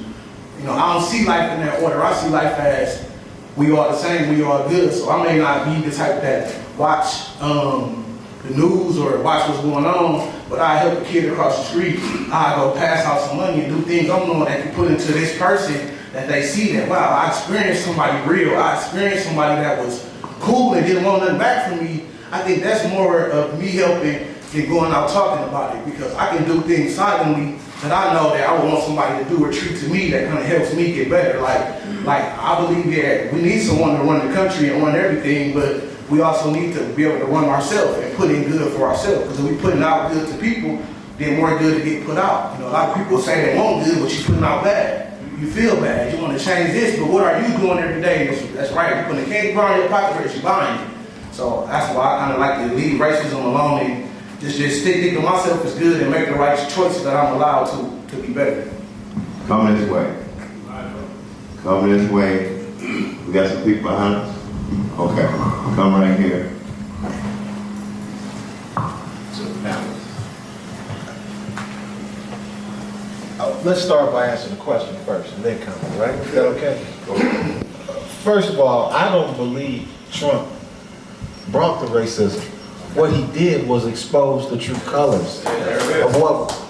You know, I don't see life in that order. I see life as we are the same, we are good. So I may not be the type that watch the news or watch what's going on, but I help a kid across the street. I go pass out some money and do things I'm doing that can put into this person that they see that, wow, I experienced somebody real. I experienced somebody that was cool and didn't want nothing back from me. I think that's more of me helping than going out talking about it, because I can do things silently that I know that I would want somebody to do or treat to me that kind of helps me get better. Like I believe that we need someone to run the country and run everything, but we also need to be able to run ourselves and put in good for ourselves. Because if we putting out good to people, then more good to get put out. You know, a lot of people say they want good, but you're putting out bad. You feel bad, you want to change this, but what are you doing every day? That's right, you're putting a candy bar in your pocket, but you're buying it. So that's why I kind of like to leave racism alone and just stick to myself is good and make the right choices that I'm allowed to be better. Come this way. Come this way. We got some people behind us? Okay, come right here. Let's start by answering the question first and then comment, right? Is that okay? First of all, I don't believe Trump brought the racism. What he did was expose the true colors of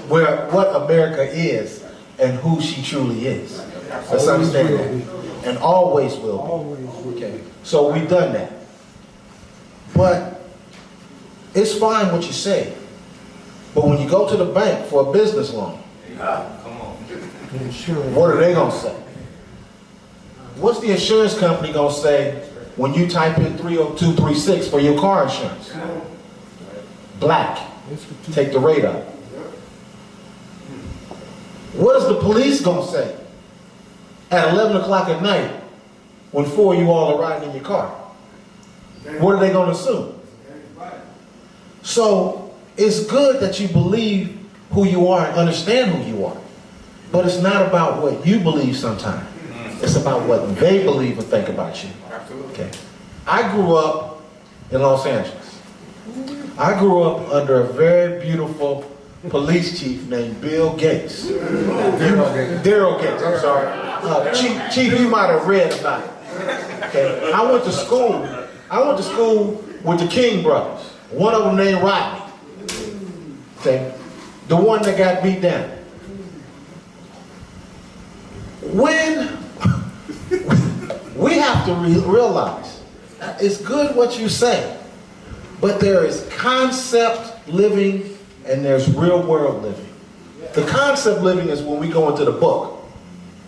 what America is and who she truly is. Let's understand that. And always will be. Okay. So we've done that. But it's fine what you say. But when you go to the bank for a business loan, what are they going to say? What's the insurance company going to say when you type in 30236 for your car insurance? Black. Take the rate up. What is the police going to say at 11 o'clock at night when 4 of you all are riding in your car? What are they going to assume? So it's good that you believe who you are and understand who you are. But it's not about what you believe sometimes. It's about what they believe and think about you. Okay. I grew up in Los Angeles. I grew up under a very beautiful police chief named Bill Gates. Daryl Gates, I'm sorry. Chief, you might have read about it. Okay. I went to school with the King brothers. One of them named Rodney. Okay. The one that got beat down. When we have to realize it's good what you say, but there is concept living and there's real world living. The concept living is when we go into the book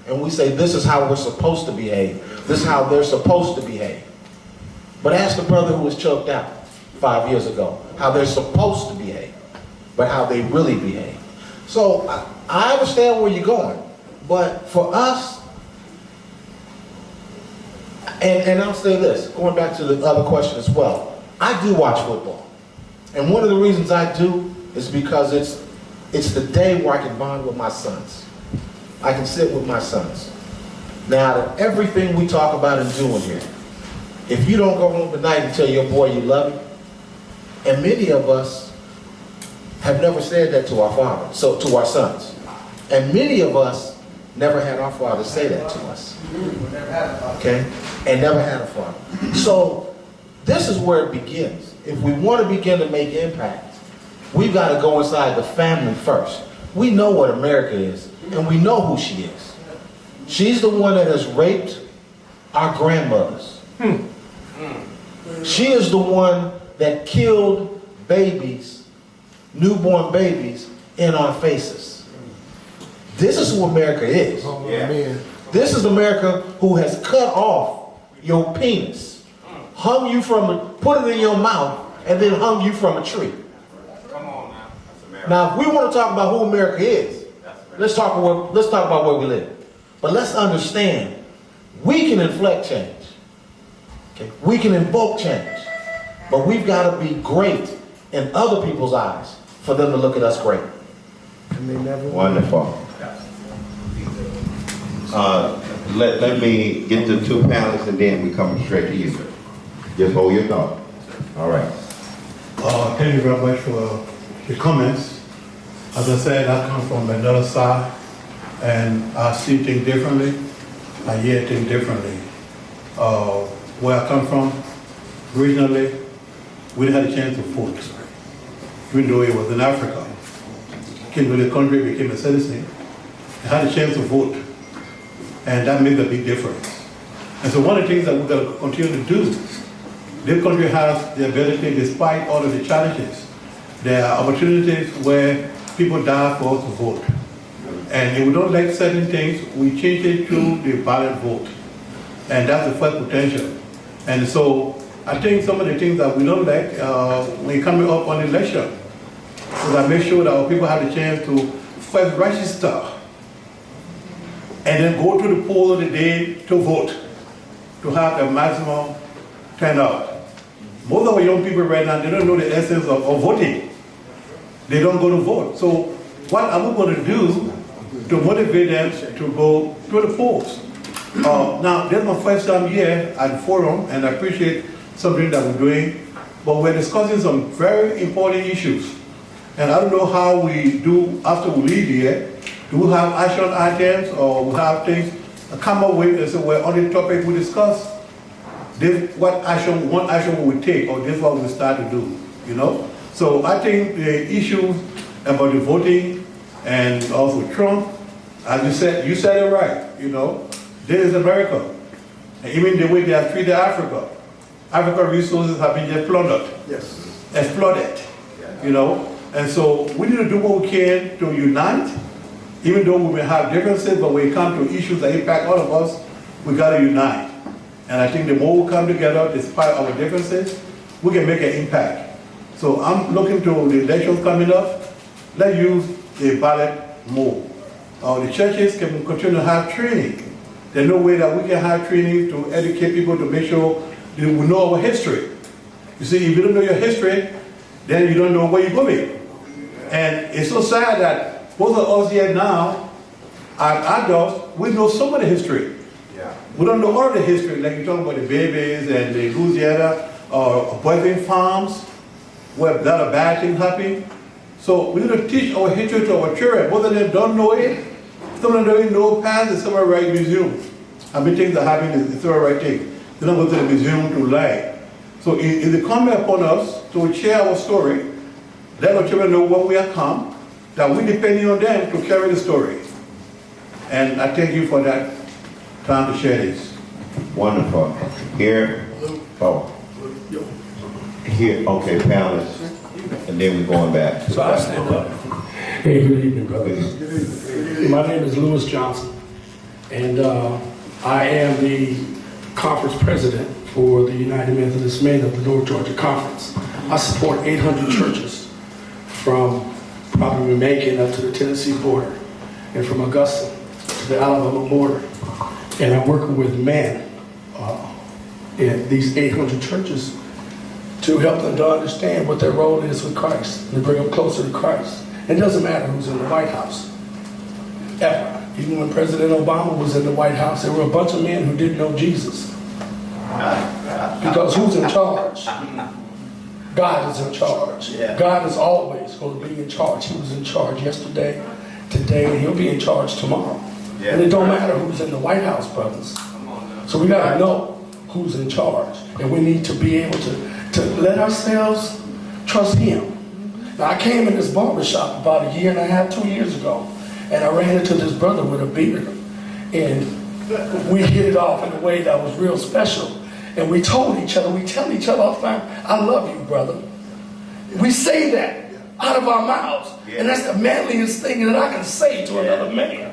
and we say this is how we're supposed to behave. This is how they're supposed to behave. But ask the brother who was choked out 5 years ago how they're supposed to behave, but how they really behave. So I understand where you're going. But for us, and I'll say this, going back to the other question as well, I do watch football. And one of the reasons I do is because it's the day where I can bond with my sons. I can sit with my sons. Now, out of everything we talk about and doing here, if you don't go home tonight and tell your boy you love him, and many of us have never said that to our father, so to our sons. And many of us never had our father say that to us. Okay? And never had a father. So this is where it begins. If we want to begin to make impact, we've got to go inside the family first. We know what America is, and we know who she is. She's the one that has raped our grandmothers. She is the one that killed babies, newborn babies, in our faces. This is who America is. This is America who has cut off your penis, hung you from, put it in your mouth, and then hung you from a tree. Now, if we want to talk about who America is, let's talk about where we live. But let's understand, we can inflect change. Okay? We can invoke change. But we've got to be great in other people's eyes for them to look at us great. Wonderful. Let me get the two panelists and then we come straight to you. Just hold your thought. All right. Thank you very much for the comments. As I said, I come from another side and I see things differently. I hear things differently. Where I come from, originally, we didn't have a chance to vote. Even though it was in Africa. Came to the country, became a citizen, and had a chance to vote. And that made a big difference. And so one of the things that we're going to continue to do, this country has the ability, despite all of the challenges, there are opportunities where people die for us to vote. And if we don't like certain things, we change it to the ballot vote. And that's the first potential. And so I think some of the things that we don't like, when coming up on election, so that make sure that our people have the chance to first register and then go to the poll of the day to vote, to have a maximum turnout. Most of our young people right now, they don't know the essence of voting. They don't go to vote. So what are we going to do to motivate them to go to the polls? Now, this is my first time here at the forum, and I appreciate something that we're doing, but we're discussing some very important issues. And I don't know how we do after we leave here. Do we have action items or we have things come up with and say, well, on the topic we discuss, this one action we will take, or this is what we start to do, you know? So I think the issues about the voting and also Trump, as you said it right, you know, this is America. And even the way they have treated Africa. African resources have been just plundered, exploited, you know? And so we need to do what we can to unite, even though we may have differences, but when it comes to issues that impact all of us, we got to unite. And I think the more we come together, despite our differences, we can make an impact. So I'm looking to the elections coming up. Let's use the ballot more. The churches can continue to have training. There's no way that we can have training to educate people to make sure that we know our history. You see, if you don't know your history, then you don't know where you're going. And it's so sad that both of us here now are adults, we know some of the history. We don't know all of the history, like you're talking about the babies and the Louisiana or boyfriend farms, where a lot of bad things happen. So we need to teach our history to our children. Most of them don't know it. Some of them don't even know past the Civil Rights Museum. I mean, things that happen in the Civil Rights thing. They don't go to the museum to learn. So if they come upon us to share our story, let our children know where we have come, that we're depending on them to carry the story. And I thank you for that time to share this. Wonderful. Here, here, okay, panelists, and then we're going back. So I stand up. Hey, good evening, brothers. My name is Lewis Johnson, and I am the conference president for the United Methodist Men of the North Georgia Conference. I support 800 churches from probably Macon up to the Tennessee border, and from Augusta to the Alabama border. And I'm working with men in these 800 churches to help them to understand what their role is with Christ, and to bring them closer to Christ. It doesn't matter who's in the White House, ever. Even when President Obama was in the White House, there were a bunch of men who didn't know Jesus. Because who's in charge? God is in charge. God is always going to be in charge. He was in charge yesterday, today, and he'll be in charge tomorrow. And it don't matter who's in the White House, brothers. So we got to know who's in charge. And we need to be able to let ourselves trust him. Now, I came in this barbershop about 1.5 years, 2 years ago, and I ran into this brother with a beard. And we hit it off in a way that was real special. And we told each other, we tell each other all the time, I love you, brother. We say that out of our mouths. And that's the manliest thing that I can say to another man.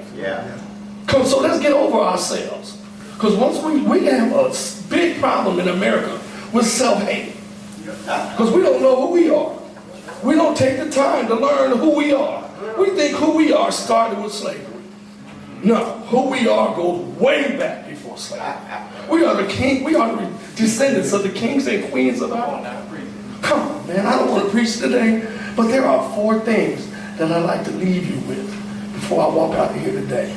So let's get over ourselves. Because once we have a big problem in America with self-hate. Because we don't know who we are. We don't take the time to learn who we are. We think who we are started with slavery. No, who we are goes way back before slavery. We are the king. We are the descendants of the kings and queens of our land. Come on, man. I don't want to preach today, but there are 4 things that I'd like to leave you with before I walk out of here today.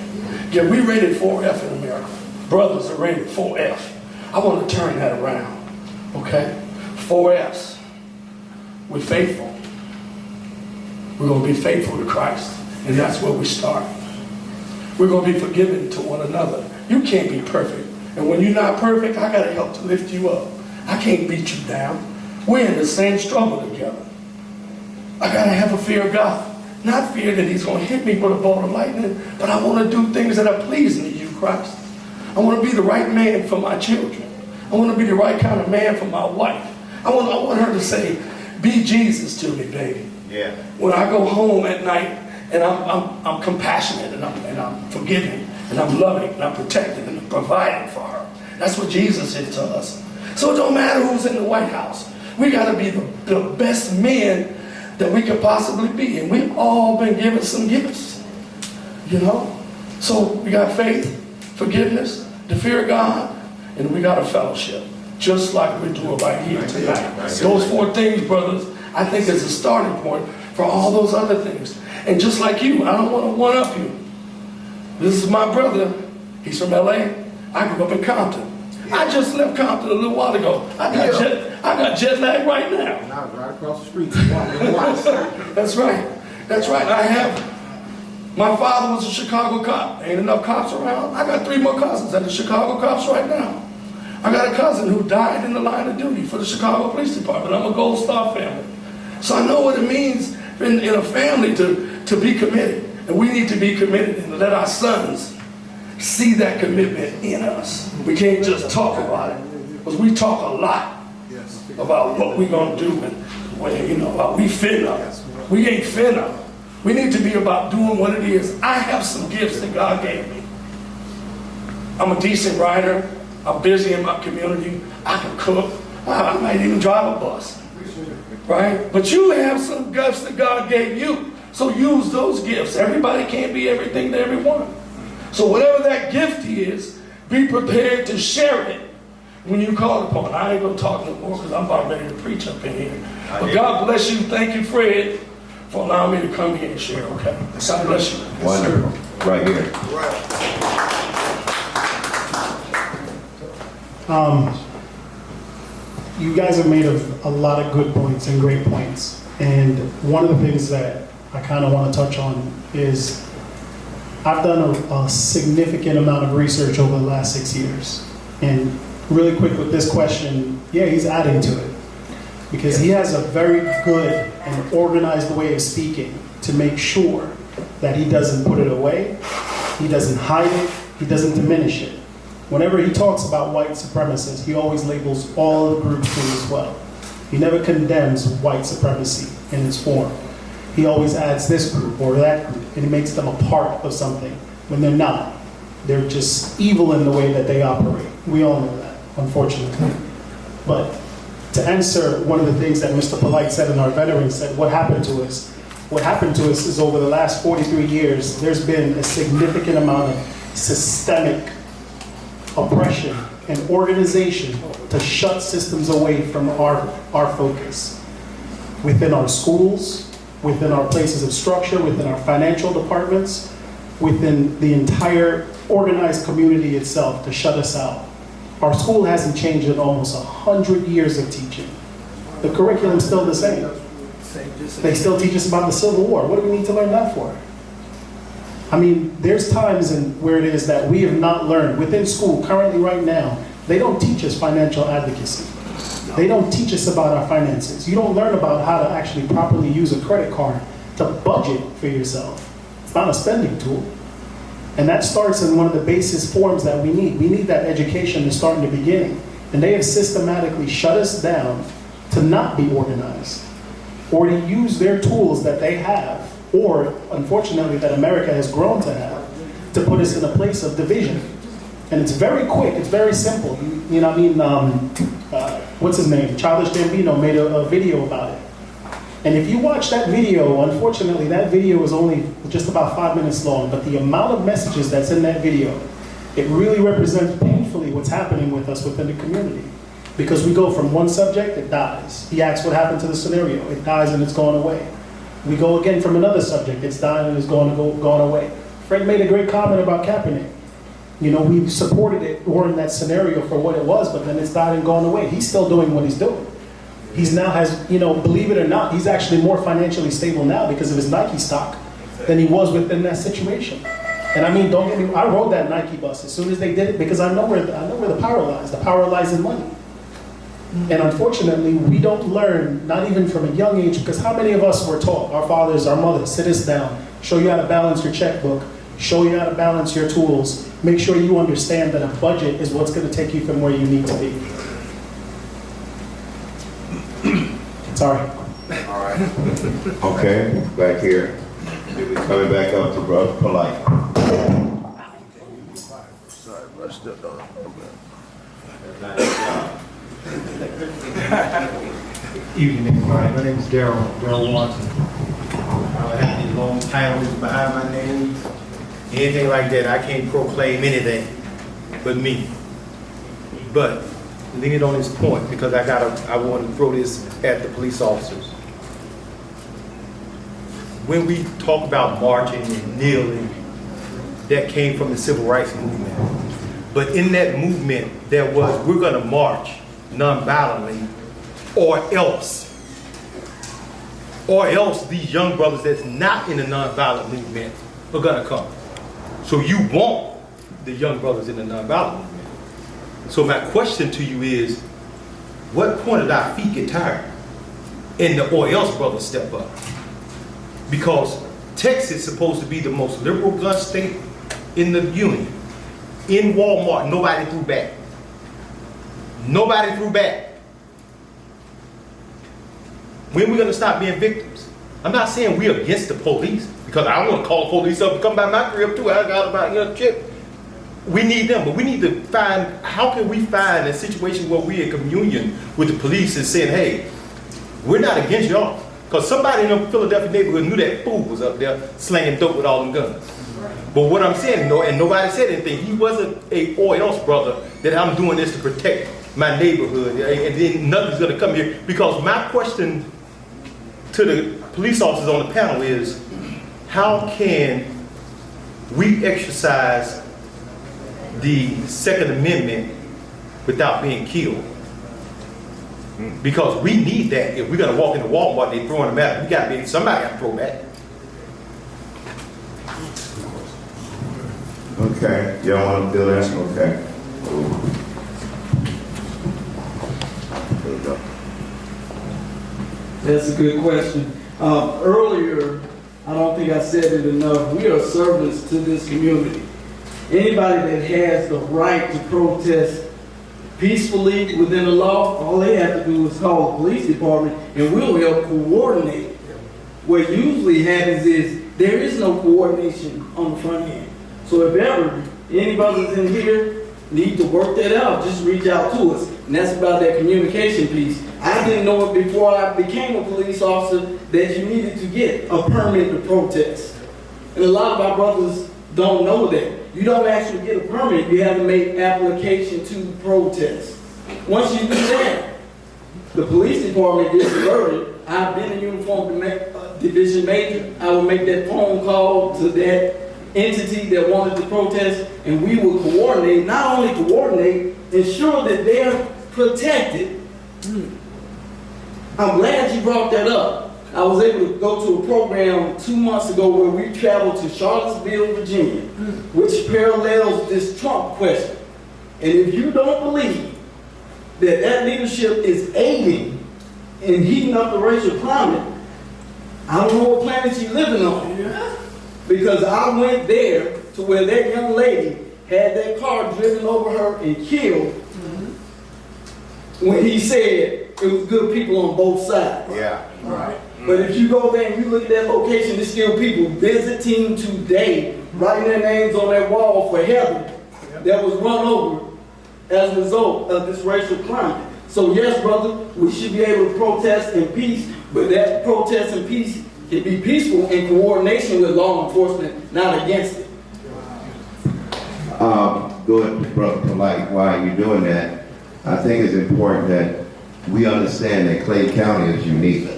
Yeah, we rated 4F in America. Brothers are rated 4F. I want to turn that around. Okay? 4 F's. We're faithful. We're going to be faithful to Christ. And that's where we start. We're going to be forgiving to one another. You can't be perfect. And when you're not perfect, I got to help to lift you up. I can't beat you down. We're in the same struggle together. I got to have a fear of God. Not fear that he's going to hit me with a bolt of lightning, but I want to do things that are pleasing to you, Christ. I want to be the right man for my children. I want to be the right kind of man for my wife. I want her to say, be Jesus to me, baby. When I go home at night and I'm compassionate and I'm forgiving and I'm loving and I'm protecting and I'm providing for her. That's what Jesus did to us. So it don't matter who's in the White House. We got to be the best men that we could possibly be. And we've all been given some gifts, you know. So we got faith, forgiveness, the fear of God, and we got a fellowship, just like we're doing right here tonight. Those 4 things, brothers, I think is a starting point for all those other things. And just like you, I don't want to one-up you. This is my brother. He's from LA. I grew up in Compton. I just left Compton a little while ago. I got jet lag right now. I was right across the street. That's right. That's right. My father was a Chicago cop. Ain't enough cops around. I got 3 more cousins at the Chicago cops right now. I got a cousin who died in the line of duty for the Chicago Police Department. I'm a Gold Star family. So I know what it means in a family to be committed. And we need to be committed and let our sons see that commitment in us. We can't just talk about it. Because we talk a lot about what we're going to do and about we finna. We ain't finna. We need to be about doing what it is. I have some gifts that God gave me. I'm a decent writer. I'm busy in my community. I can cook. I might even drive a bus. Right? But you have some gifts that God gave you. So use those gifts. Everybody can't be everything to everyone. So whatever that gift is, be prepared to share it when you call upon. I ain't going to talk no more because I'm about ready to preach up in here. But God bless you. Thank you, Fred, for allowing me to come here and share, okay? God bless you. Wonderful. Right here. You guys have made a lot of good points and great points. And one of the things that I kind of want to touch on is I've done a significant amount of research over the last 6 years. And really quick with this question, yeah, he's adding to it. Because he has a very good and organized way of speaking to make sure that he doesn't put it away, he doesn't hide it, he doesn't diminish it. Whenever he talks about white supremacists, he always labels all the groups too as well. He never condemns white supremacy in its form. He always adds this group or that group, and he makes them a part of something when they're not. They're just evil in the way that they operate. We all know that, unfortunately. But to answer one of the things that Mr. Polite said and our veteran said, what happened to us? What happened to us is over the last 43 years, there's been a significant amount of systemic oppression and organization to shut systems away from our focus. Within our schools, within our places of structure, within our financial departments, within the entire organized community itself, to shut us out. Our school hasn't changed in almost 100 years of teaching. The curriculum's still the same. They still teach us about the Civil War. What do we need to learn that for? I mean, there's times where it is that we have not learned. Within school, currently right now, they don't teach us financial advocacy. They don't teach us about our finances. You don't learn about how to actually properly use a credit card to budget for yourself. It's not a spending tool. And that starts in one of the basis forms that we need. We need that education to start in the beginning. And they have systematically shut us down to not be organized, or to use their tools that they have, or unfortunately that America has grown to have, to put us in a place of division. And it's very quick, it's very simple. You know what I mean? What's his name? Childish Gambino made a video about it. And if you watch that video, unfortunately that video is only just about 5 minutes long, but the amount of messages that's in that video, it really represents painfully what's happening with us within the community. Because we go from one subject, it dies. He asks what happened to the scenario, it dies and it's gone away. We go again from another subject, it's dying and it's gone away. Fred made a great comment about Kaepernick. You know, we supported it during that scenario for what it was, but then it's died and gone away. He's still doing what he's doing. He's now has, you know, believe it or not, he's actually more financially stable now because of his Nike stock than he was within that situation. And I mean, don't get me, I rode that Nike bus as soon as they did it because I know where the power lies. The power lies in money. And unfortunately, we don't learn, not even from a young age, because how many of us were taught, our fathers, our mothers, sit us down, show you how to balance your checkbook, show you how to balance your tools, make sure you understand that a budget is what's going to take you from where you need to be. Sorry. All right. Okay, back here. Coming back up to Brother Polite. Sorry, bro, I stepped on Evening, everybody. My name is Daryl Watson. I have these long titles behind my name. Anything like that, I can't proclaim anything but me. But leaning on this point, because I want to throw this at the police officers. When we talk about marching and kneeling, that came from the civil rights movement. But in that movement, there was, we're going to march non-violently, or else these young brothers that's not in the non-violent movement are going to come. So you want the young brothers in the non-violent movement. So my question to you is, what point did our feet get tired and the or else brothers step up? Because Texas is supposed to be the most liberal gun state in the union. In Walmart, nobody threw back. Nobody threw back. When are we gonna stop being victims? I'm not saying we're against the police, because I want to call the police up and come by my crib too. I got about, chip. We need them, but we need to find, how can we find a situation where we're in communion with the police and saying, hey, we're not against y'all. Because somebody in the Philadelphia neighborhood knew that fool was up there slanging dope with all them guns. But what I'm saying, and nobody said anything, he wasn't a or else brother that I'm doing this to protect my neighborhood, and then nothing's gonna come here. Because my question to the police officers on the panel is, how can we exercise the Second Amendment without being killed? Because we need that. If we're gonna walk into Walmart, they throwing them out. We gotta be, somebody gotta throw back. Okay, y'all want to do that? Okay. That's a good question. Earlier, I don't think I said it enough, we are servants to this community. Anybody that has the right to protest peacefully within the law, all they have to do is call the police department and we'll help coordinate. What usually happens is there is no coordination on the front end. So if ever anybody that's in here need to work that out, just reach out to us. And that's about that communication piece. I didn't know it before I became a police officer that you needed to get a permit to protest. And a lot of our brothers don't know that. You don't actually get a permit, you have to make application to protest. Once you do that, the police department gets alerted. I've been a uniform division major. I will make that phone call to that entity that wanted to protest, and we will coordinate, not only coordinate, ensure that they're protected. I'm glad you brought that up. I was able to go to a program 2 months ago where we traveled to Charlottesville, Virginia, which parallels this Trump question. And if you don't believe that that leadership is aiding in heating up the racial climate, I don't know what planet you're living on. Because I went there to where that young lady had that car driven over her and killed when he said it was good people on both sides. Yeah. Right. But if you go there and you look at that location, there's still people visiting today, writing their names on that wall for Heather that was run over as a result of this racial climate. So yes, brother, we should be able to protest in peace, but that protest in peace can be peaceful in coordination with law enforcement, not against it. Go ahead, Brother Polite, while you're doing that, I think it's important that we understand that Clay County is unique.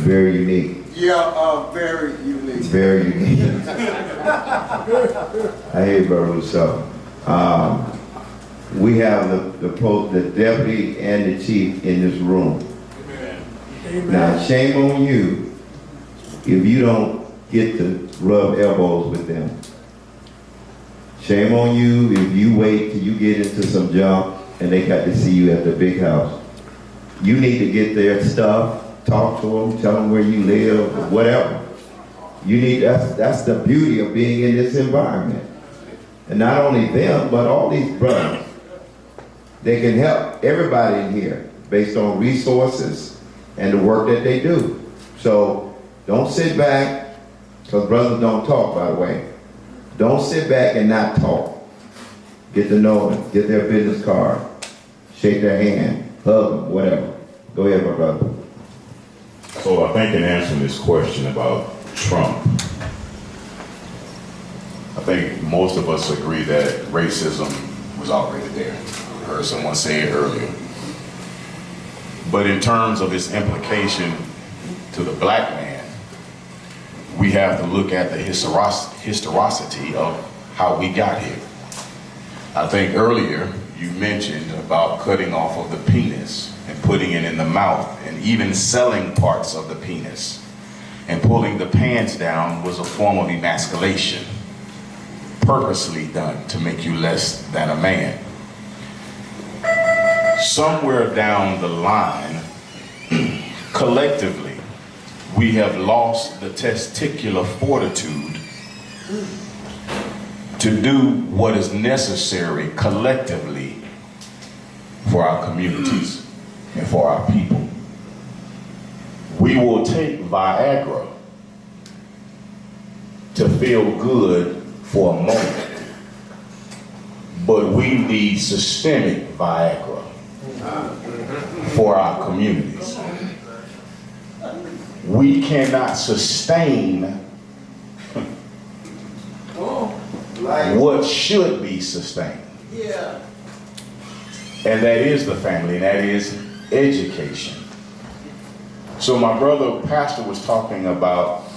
Very unique. Yeah, very unique. Very unique. I hear you, Brother. So, we have the deputy and the chief in this room. Now, shame on you if you don't get to rub elbows with them. Shame on you if you wait till you get into some junk and they got to see you at the big house. You need to get their stuff, talk to them, tell them where you live, whatever. You need, that's the beauty of being in this environment. And not only them, but all these brothers. They can help everybody in here based on resources and the work that they do. So don't sit back, because brothers don't talk, by the way. Don't sit back and not talk. Get to know them, get their business card, shake their hand, hug them, whatever. Go ahead, my brother. So I think in answering this question about Trump, I think most of us agree that racism was already there. I heard someone say it earlier. But in terms of its implication to the black man, we have to look at the historicity of how we got here. I think earlier you mentioned about cutting off of the penis and putting it in the mouth and even selling parts of the penis and pulling the pants down was a form of emasculation, purposely done to make you less than a man. Somewhere down the line, collectively, we have lost the testicular fortitude to do what is necessary collectively for our communities and for our people. We will take Viagra to feel good for a moment, but we need systemic Viagra for our communities. We cannot sustain what should be sustained. And that is the family, and that is education. So my brother pastor was talking about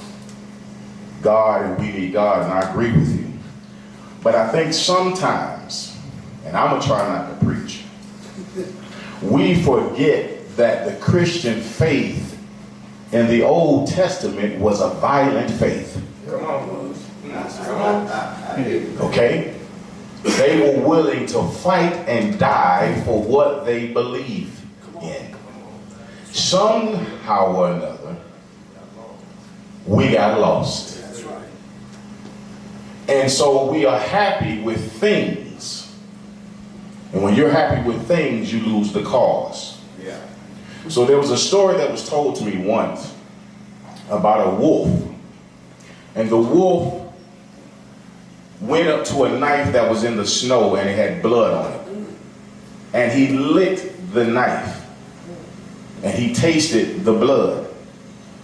God and we need God, and I agree with you. But I think sometimes, and I'm gonna try not to preach, we forget that the Christian faith in the Old Testament was a violent faith. Okay? They were willing to fight and die for what they believed in. Somehow or another, we got lost. And so we are happy with things. And when you're happy with things, you lose the cause. So there was a story that was told to me once about a wolf. And the wolf went up to a knife that was in the snow and it had blood on it. And he licked the knife. And he tasted the blood.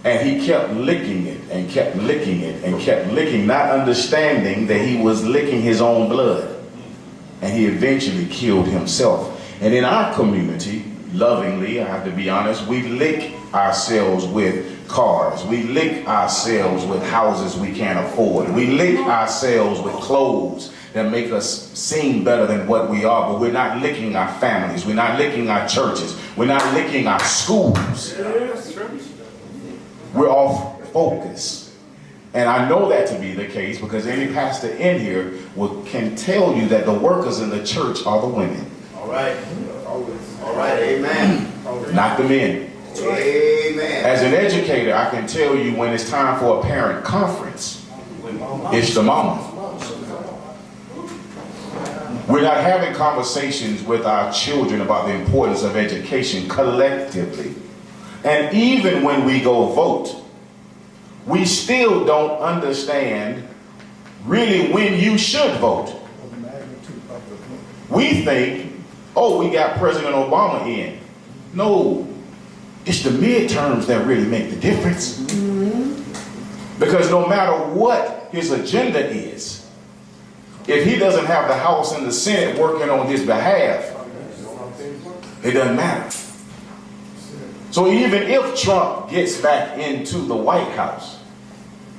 And he kept licking it and kept licking it and kept licking, not understanding that he was licking his own blood. And he eventually killed himself. And in our community, lovingly, I have to be honest, we lick ourselves with cars. We lick ourselves with houses we can't afford. We lick ourselves with clothes that make us seem better than what we are, but we're not licking our families. We're not licking our churches. We're not licking our schools. We're off focus. And I know that to be the case because any pastor in here can tell you that the workers in the church are the women. All right. All right, amen. Not the men. Amen. As an educator, I can tell you when it's time for a parent conference, it's the mama. We're not having conversations with our children about the importance of education collectively. And even when we go vote, we still don't understand really when you should vote. We think, oh, we got President Obama in. No, it's the midterms that really make the difference. Because no matter what his agenda is, if he doesn't have the House and the Senate working on his behalf, it doesn't matter. So even if Trump gets back into the White House,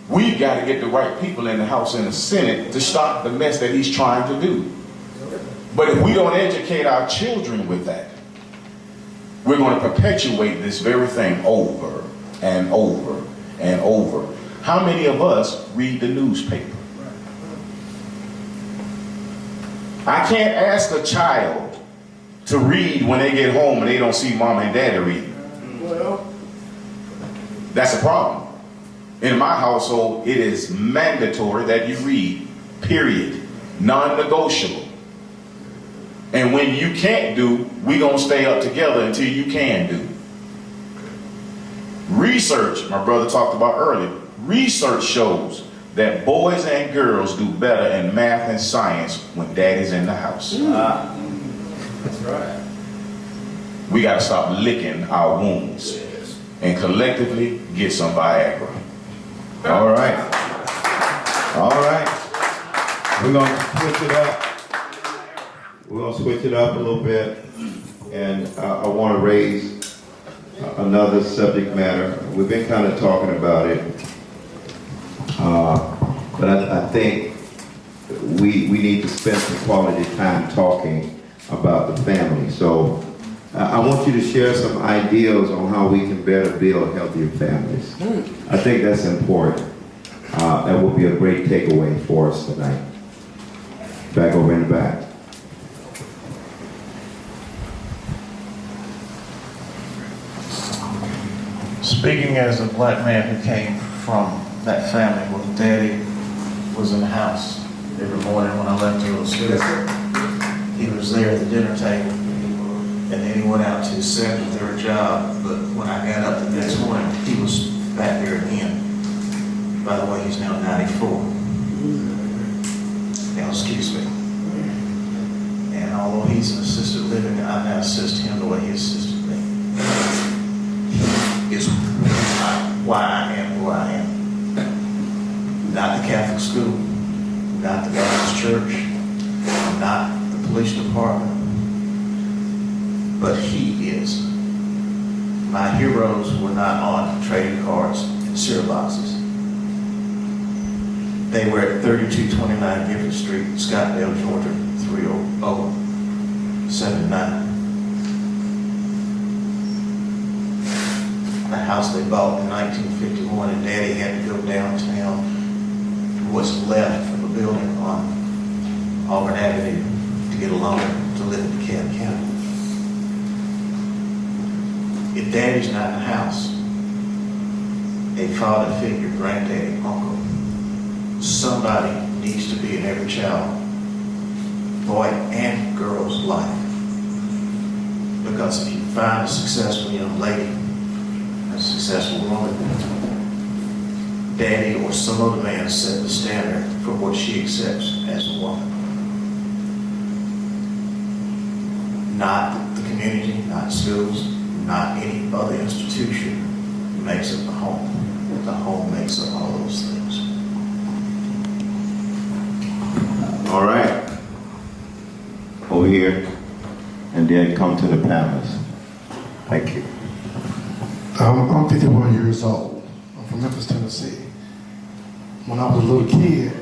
we've got to get the right people in the House and the Senate to stop the mess that he's trying to do. But if we don't educate our children with that, we're going to perpetuate this very thing over and over and over. How many of us read the newspaper? I can't ask a child to read when they get home and they don't see mom and daddy reading. That's a problem. In my household, it is mandatory that you read, period. Non-negotiable. And when you can't do, we're going to stay up together until you can do. Research, my brother talked about earlier, research shows that boys and girls do better in math and science when daddy's in the house. That's right. We got to stop licking our wounds and collectively get some Viagra. All right. All right. We're going to switch it up. We're going to switch it up a little bit. And I want to raise another subject matter. We've been kind of talking about it. But I think we need to spend some quality time talking about the family. So I want you to share some ideas on how we can better build healthier families. I think that's important. That will be a great takeaway for us tonight. Back over in the back. Speaking as a black man who came from that family where daddy was in the house every morning when I left to go to school. He was there at the dinner table, and then he went out to his second or third job, but when I got up the next morning, he was back there again. By the way, he's now 94. Now, excuse me. And although he's an assisted living, I now assist him the way he assisted me. He is why I am who I am. Not the Catholic school, not the Baptist church, not the police department, but he is. My heroes were not on trading cards and cereal boxes. They were at 3229 Gifford Street, Scottsdale, Georgia, 30079. The house they bought in 1951, and Daddy had to go downtown, what's left of a building on Auburn Avenue, to get a loan to live in DeKalb County. If Daddy's not in the house, a father figure, granddaddy, uncle, somebody needs to be in every child, boy and girl's life. Because if you find a successful young lady, a successful woman, daddy or some other man set the standard for what she accepts as a woman. Not the community, not schools, not any other institution makes up the home. The home makes up all those things. All right. Over here. And then come to the panelists. Thank you. I'm 51 years old. I'm from Memphis, Tennessee. When I was a little kid,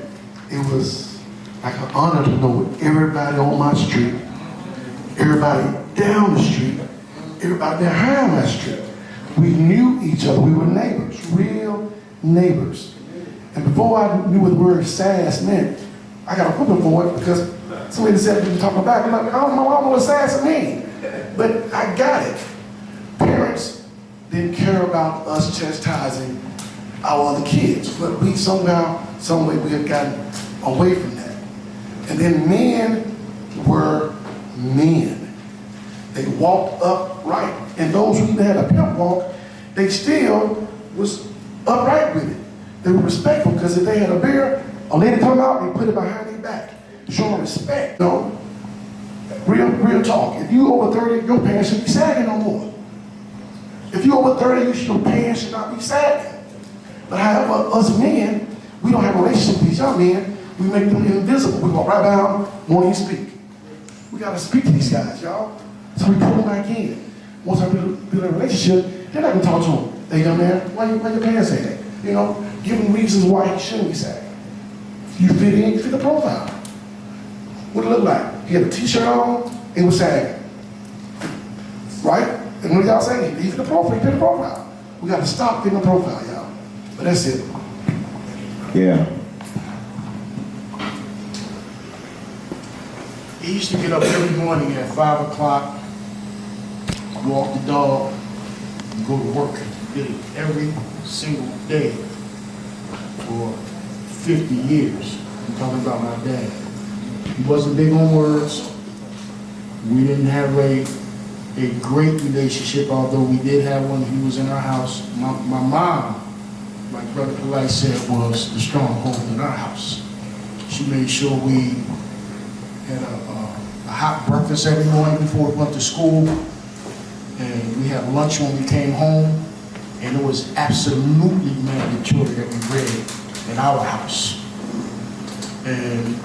it was like an honor to know everybody on my street, everybody down the street, everybody behind my street. We knew each other. We were neighbors, real neighbors. And before I knew what the word sass meant, I got a whooping for it because somebody said you talking about. I'm like, I don't know what sass mean, but I got it. Parents didn't care about us chastising our other kids, but we somehow, some way, we had gotten away from that. And then men were men. They walked upright, and those who had a pimp walk, they still was upright with it. They were respectful because if they had a beer, a lady come out, they put it behind their back, showing respect. You know, real talk. If you over 30, your pants should be sagging no more. If you over 30, your pants should not be sagging. But however, us men, we don't have a relationship with these young men. We make them invisible. We walk right down, won't even speak. We gotta speak to these guys, y'all. So we pull them back in. Once I build a relationship, then I can talk to them. Hey, young man, why your pants sagging? You know, give them reasons why he shouldn't be sagging. You fit in, you fit the profile. What it look like? He had a t-shirt on, it was sagging. Right? And what y'all saying? He fit the profile, he fit the profile. We gotta stop fitting the profile, y'all. But that's it. Yeah. He used to get up every morning at 5 o'clock, walk the dog, and go to work. He did it every single day for 50 years. I'm talking about my dad. He wasn't big on words. We didn't have a great relationship, although we did have one. He was in our house. My mom, like Brother Polite said, was the stronghold in our house. She made sure we had a hot breakfast every morning before we went to school. And we had lunch when we came home. And it was absolutely mandatory that we read in our house. And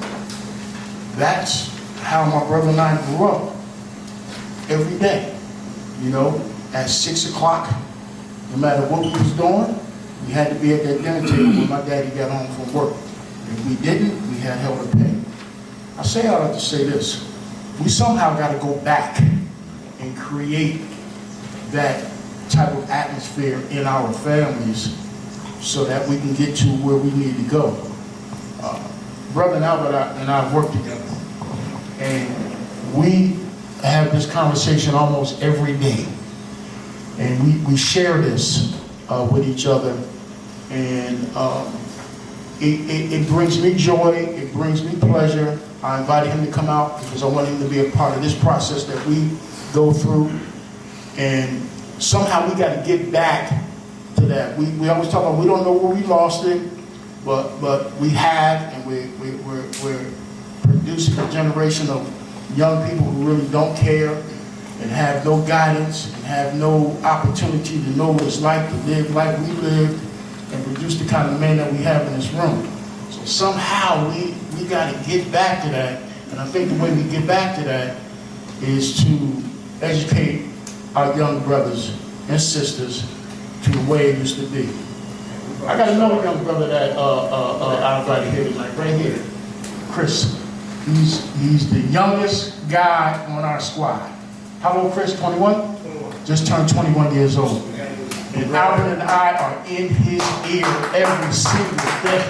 that's how my brother and I grew up every day. You know, at 6 o'clock, no matter what we was doing, we had to be at that dinner table when my daddy got home from work. If we didn't, we had hell to pay. I say all that to say this. We somehow got to go back and create that type of atmosphere in our families so that we can get to where we need to go. Brother Albert and I work together, and we have this conversation almost every day, and we share this with each other, and it brings me joy, it brings me pleasure. I invited him to come out because I want him to be a part of this process that we go through, and somehow we got to get back to that. We always talk about we don't know where we lost it, but we have, and we're producing a generation of young people who really don't care and have no guidance and have no opportunity to know what it's like to live like we lived and produce the kind of men that we have in this room. So somehow we got to get back to that, and I think the way we get back to that is to educate our young brothers and sisters to the way it used to be. I got another young brother that I invited here tonight, right here, Chris. He's the youngest guy on our squad. How old, Chris? 21? 21. Just turned 21 years old. And Albert and I are in his ear every single day.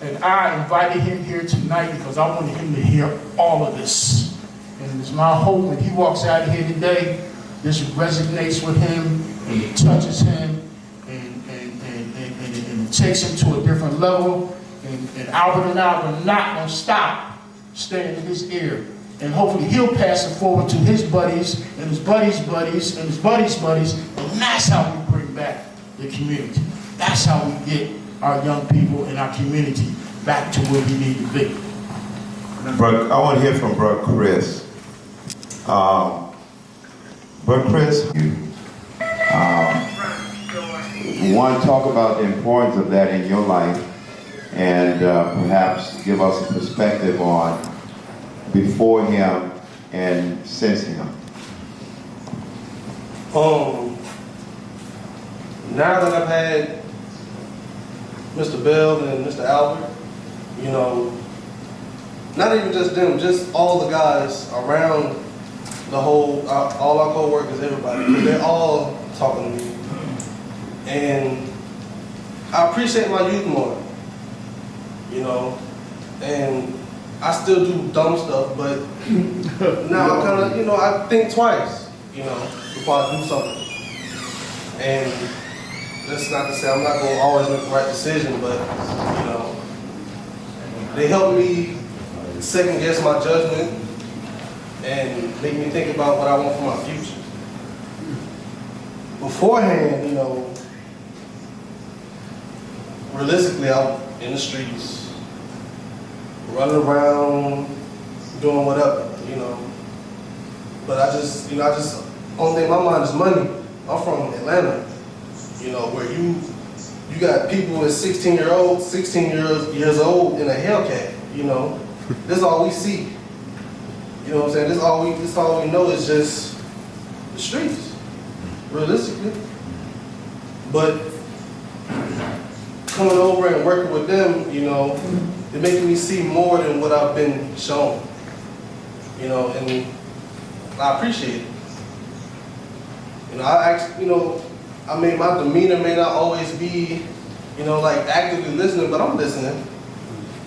And I invited him here tonight because I wanted him to hear all of this. And it's my hope when he walks out of here today, this resonates with him, and it touches him, and it takes him to a different level. And Albert and I are not going to stop staying in his ear. And hopefully he'll pass it forward to his buddies, and his buddies' buddies, and his buddies' buddies. And that's how we bring back the community. That's how we get our young people and our community back to where we need to be. Brother, I want to hear from Brother Chris. Brother Chris, want to talk about the importance of that in your life, and perhaps give us a perspective on before him and since him? Now that I've had Mr. Bell and Mr. Albert, you know, not even just them, just all the guys around the whole, all our co-workers, everybody, they're all talking to me. And I appreciate my youth more, you know, and I still do dumb stuff, but now I kind of, you know, I think twice, you know, before I do something. And that's not to say I'm not going to always make the right decision, but, you know, they help me second guess my judgment and make me think about what I want for my future. Beforehand, you know, realistically, I'm in the streets, running around, doing whatever, you know. But I just, only thing in my mind is money. I'm from Atlanta, you know, where you got people with 16 years old in a Hellcat, you know. That's all we see. You know what I'm saying? This all we know is just the streets, realistically. But coming over and working with them, you know, they're making me see more than what I've been shown. You know, and I appreciate it. You know, I mean, my demeanor may not always be, you know, like actively listening, but I'm listening.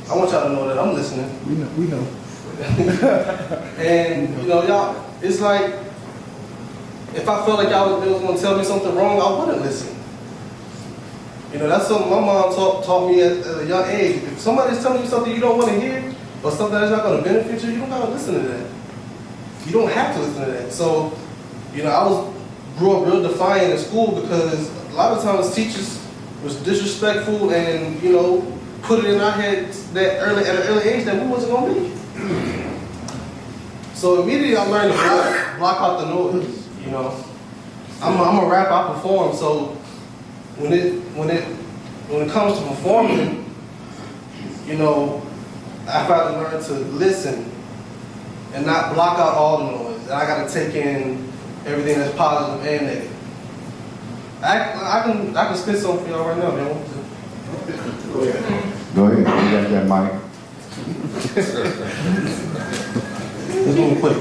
I want y'all to know that I'm listening. We know. And, you know, y'all, it's like, if I felt like y'all was going to tell me something wrong, I wouldn't listen. You know, that's something my mom taught me at a young age. If somebody's telling you something you don't want to hear, or something that's not going to benefit you, you don't got to listen to that. You don't have to listen to that. So, you know, I grew up real defiant in school because a lot of times teachers was disrespectful and, you know, put it in our heads that at an early age that we wasn't gonna be. So immediately I learned to block out the noise. You know, I'm a rapper, I perform. So when it comes to performing, you know, I've got to learn to listen and not block out all the noise. And I got to take in everything that's positive and negative. I can spit something for y'all right now, man. Go ahead. You got that mic. Let's move quick.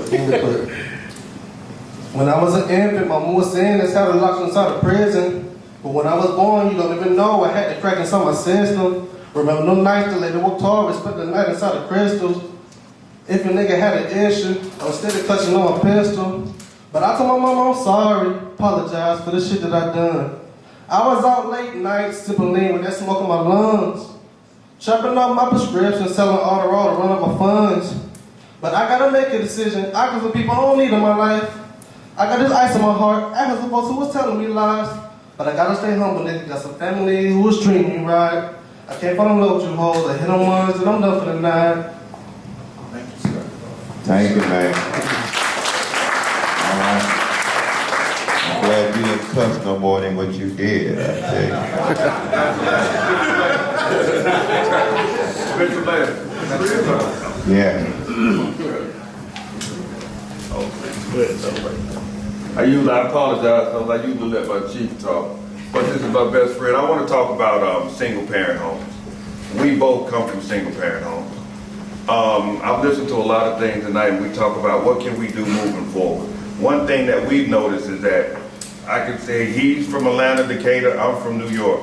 When I was an infant, my mom was saying that's how they locked me inside of prison. But when I was born, you don't even know I had to crack inside my system. Remember no nights till they worked hard, spent the night inside the crystals. If a nigga had an issue, I was steady clutching on my pistol. But I told my mom I'm sorry, apologize for the shit that I done. I was out late nights, sipping lean with that smoke in my lungs. Chopping up my prescriptions, selling Adderall to run up my funds. But I gotta make a decision. I got some people I don't need in my life. I got this ice in my heart. I got some folks who was telling me lies. But I gotta stay humble, nigga. Got some family who was treating me right. I can't find them low you hoes. I hit them ones and I'm done for the night. Thank you, sir. Thank you, man. All right. I'm glad you didn't cuss no more than what you did, I tell you. Yeah. I apologize because I usually let my chief talk, but this is my best friend. I want to talk about single parent homes. We both come from single parent homes. I've listened to a lot of things tonight and we talk about what can we do moving forward. One thing that we've noticed is that I could say he's from Atlanta, Decatur, I'm from New York.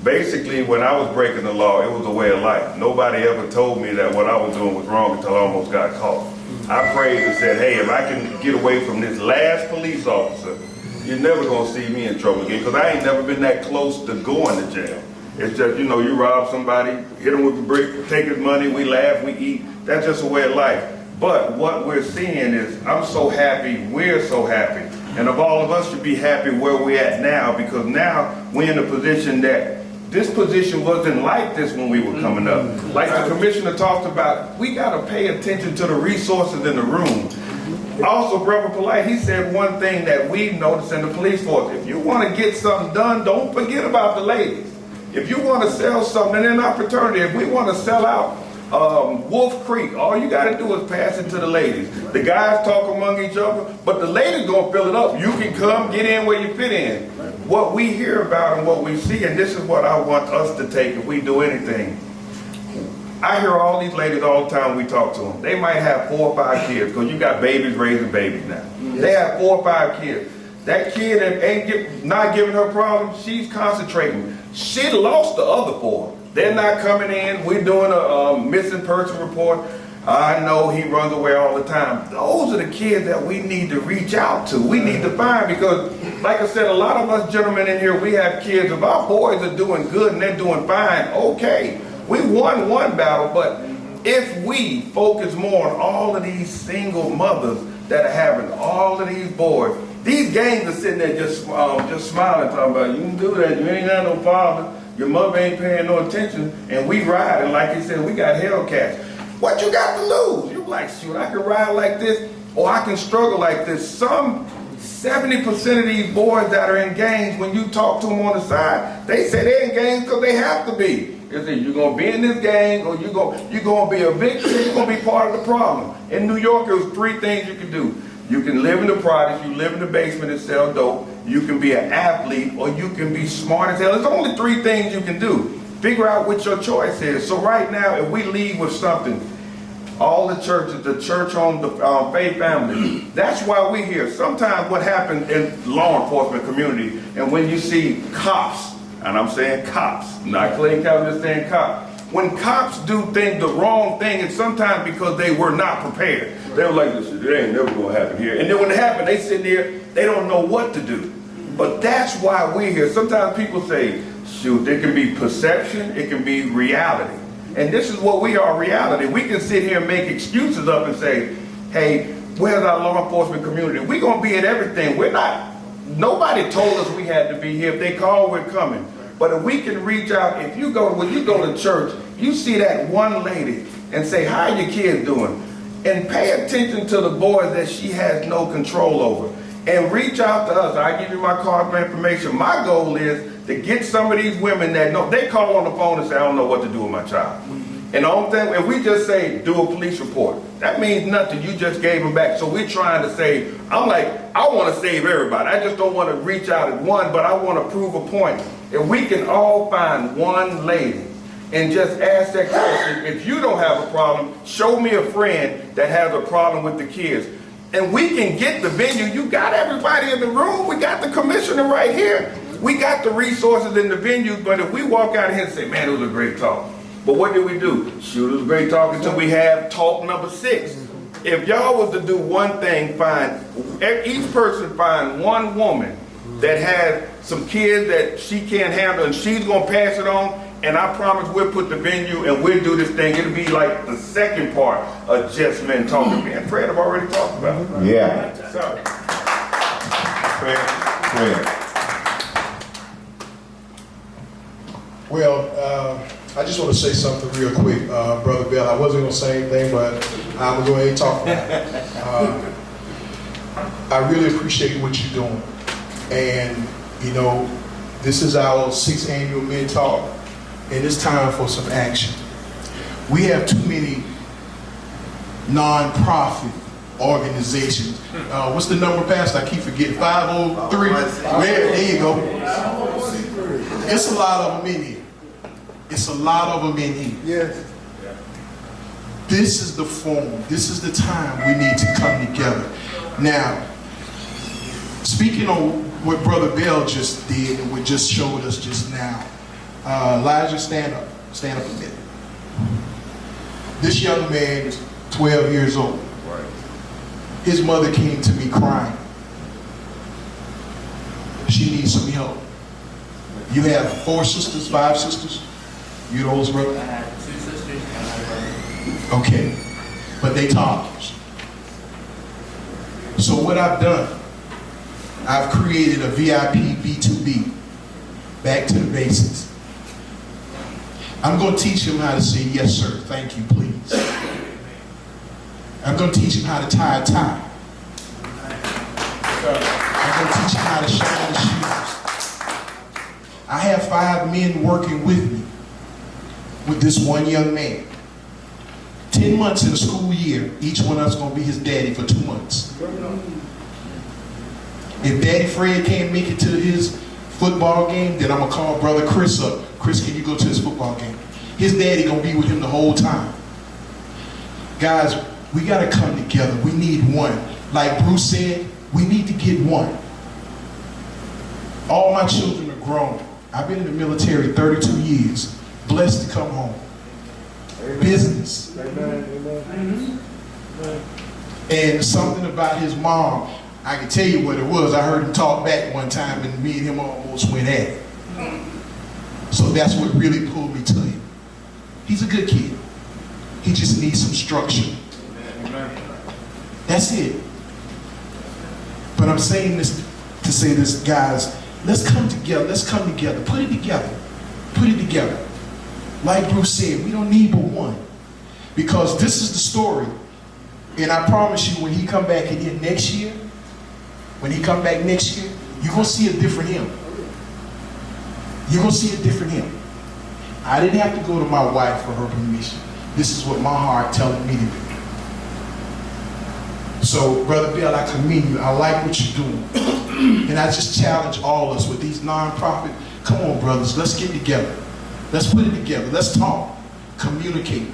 Basically, when I was breaking the law, it was a way of life. Nobody ever told me that what I was doing was wrong until I almost got caught. I prayed and said, hey, if I can get away from this last police officer, you're never gonna see me in trouble again, because I ain't never been that close to going to jail. It's just, you know, you rob somebody, hit him with the brick, take his money, we laugh, we eat. That's just a way of life. But what we're seeing is, I'm so happy, we're so happy. And of all of us should be happy where we're at now, because now we're in a position that this position wasn't like this when we were coming up. Like the commissioner talked about, we gotta pay attention to the resources in the room. Also, Brother Polite, he said one thing that we noticed in the police force. If you wanna get something done, don't forget about the ladies. If you wanna sell something in our fraternity, if we wanna sell out Wolf Creek, all you gotta do is pass it to the ladies. The guys talk among each other, but the ladies gonna fill it up. You can come, get in where you fit in. What we hear about and what we see, and this is what I want us to take if we do anything. I hear all these ladies all the time we talk to them. They might have 4 or 5 kids, because you got babies raising babies now. They have 4 or 5 kids. That kid that ain't not giving her problems, she's concentrating. She lost the other 4. They're not coming in. We're doing a missing person report. I know he runs away all the time. Those are the kids that we need to reach out to. We need to find, because like I said, a lot of us gentlemen in here, we have kids. If our boys are doing good and they're doing fine, okay. We won one battle, but if we focus more on all of these single mothers that are having all of these boys, these gangs are sitting there just smiling, talking about, you can do that, you ain't got no father, your mother ain't paying no attention, and we ride, and like he said, we got Hellcats. What you got to lose? You're like, shoot, I can ride like this, or I can struggle like this. Some 70% of these boys that are in gangs, when you talk to them on the side, they say they're in gangs because they have to be. They say, you're going to be in this gang, or you're going to be a victim, you're going to be part of the problem. In New York, there was 3 things you could do. You can live in the projects, you live in the basement and sell dope, you can be an athlete, or you can be smart as hell. There's only 3 things you can do. Figure out what your choice is. So right now, if we leave with something, all the churches, the church on the faith family, that's why we're here. Sometimes what happens in law enforcement community, and when you see cops, and I'm saying cops, not Clayton County, just saying cops. When cops do things the wrong thing, and sometimes because they were not prepared. They were like, this it ain't never gonna happen here. And then when it happened, they sit there, they don't know what to do. But that's why we're here. Sometimes people say, shoot, it can be perception, it can be reality. And this is what we are, reality. We can sit here and make excuses up and say, hey, where's our law enforcement community? We're gonna be at everything. We're not, nobody told us we had to be here. If they call, we're coming. But if we can reach out, if you go, when you go to church, you see that one lady and say, how are your kids doing? And pay attention to the boys that she has no control over. And reach out to us. I give you my card for information. My goal is to get some of these women that know, they call on the phone and say, I don't know what to do with my child. And the only thing, if we just say, do a police report, that means nothing. You just gave them back. So we're trying to say, I'm like, I want to save everybody. I just don't want to reach out at one, but I want to prove a point. If we can all find one lady and just ask that question, if you don't have a problem, show me a friend that has a problem with the kids. And we can get the venue. You got everybody in the room. We got the commissioner right here. We got the resources in the venue. But if we walk out here and say, man, it was a great talk. But what did we do? Shoot, it was a great talk until we have talk number 6. If y'all was to do one thing, each person find one woman that has some kids that she can't handle and she's going to pass it on. And I promise we'll put the venue and we'll do this thing. It'll be like the second part of Just Men Talking. Me and Fred have already talked about it. Yeah. Sorry. Fred. Well, I just want to say something real quick, Brother Bill. I wasn't going to say anything, but I'm going to go ahead and talk about it. I really appreciate what you're doing. And, you know, this is our 6th annual Men Talk. And it's time for some action. We have too many non-profit organizations. What's the number, Pastor? I keep forgetting. 503? There you go. It's a lot of them in here. It's a lot of them in here. Yes. This is the forum. This is the time we need to come together. Now, speaking on what Brother Bell just did and what just showed us just now, Elijah, stand up a minute. This young man is 12 years old. His mother came to me crying. She needs some help. You have 4 sisters, 5 sisters? You the oldest brother? I have 2 sisters and my brother. Okay, but they toddlers. So what I've done, I've created a VIP B2B, back to the basics. I'm going to teach him how to say, yes, sir, thank you, please. I'm going to teach him how to tie a tie. I'm going to teach him how to shine his shoes. I have 5 men working with me, with this one young man. 10 months in a school year, each one of us gonna be his daddy for 2 months. If Daddy Fred can't make it to his football game, then I'm gonna call Brother Chris up. Chris, can you go to his football game? His daddy gonna be with him the whole time. Guys, we gotta come together. We need one. Like Bruce said, we need to get one. All my children are grown. I've been in the military 32 years. Blessed to come home. Amen. Business. Amen. And something about his mom, I can tell you what it was. I heard him talk back one time and me and him almost went at it. So that's what really pulled me to him. He's a good kid. He just needs some structure. That's it. But I'm saying this to say this, guys, let's come together. Let's come together. Put it together. Put it together. Like Bruce said, we don't need but one. Because this is the story. And I promise you, when he come back again next year, when he come back next year, you're going to see a different him. You're going to see a different him. I didn't have to go to my wife for her permission. This is what my heart telling me to do. So, Brother Bill, I commend you. I like what you're doing. And I just challenge all of us with these nonprofit. Come on, brothers, let's get together. Let's put it together. Let's talk. Communicate.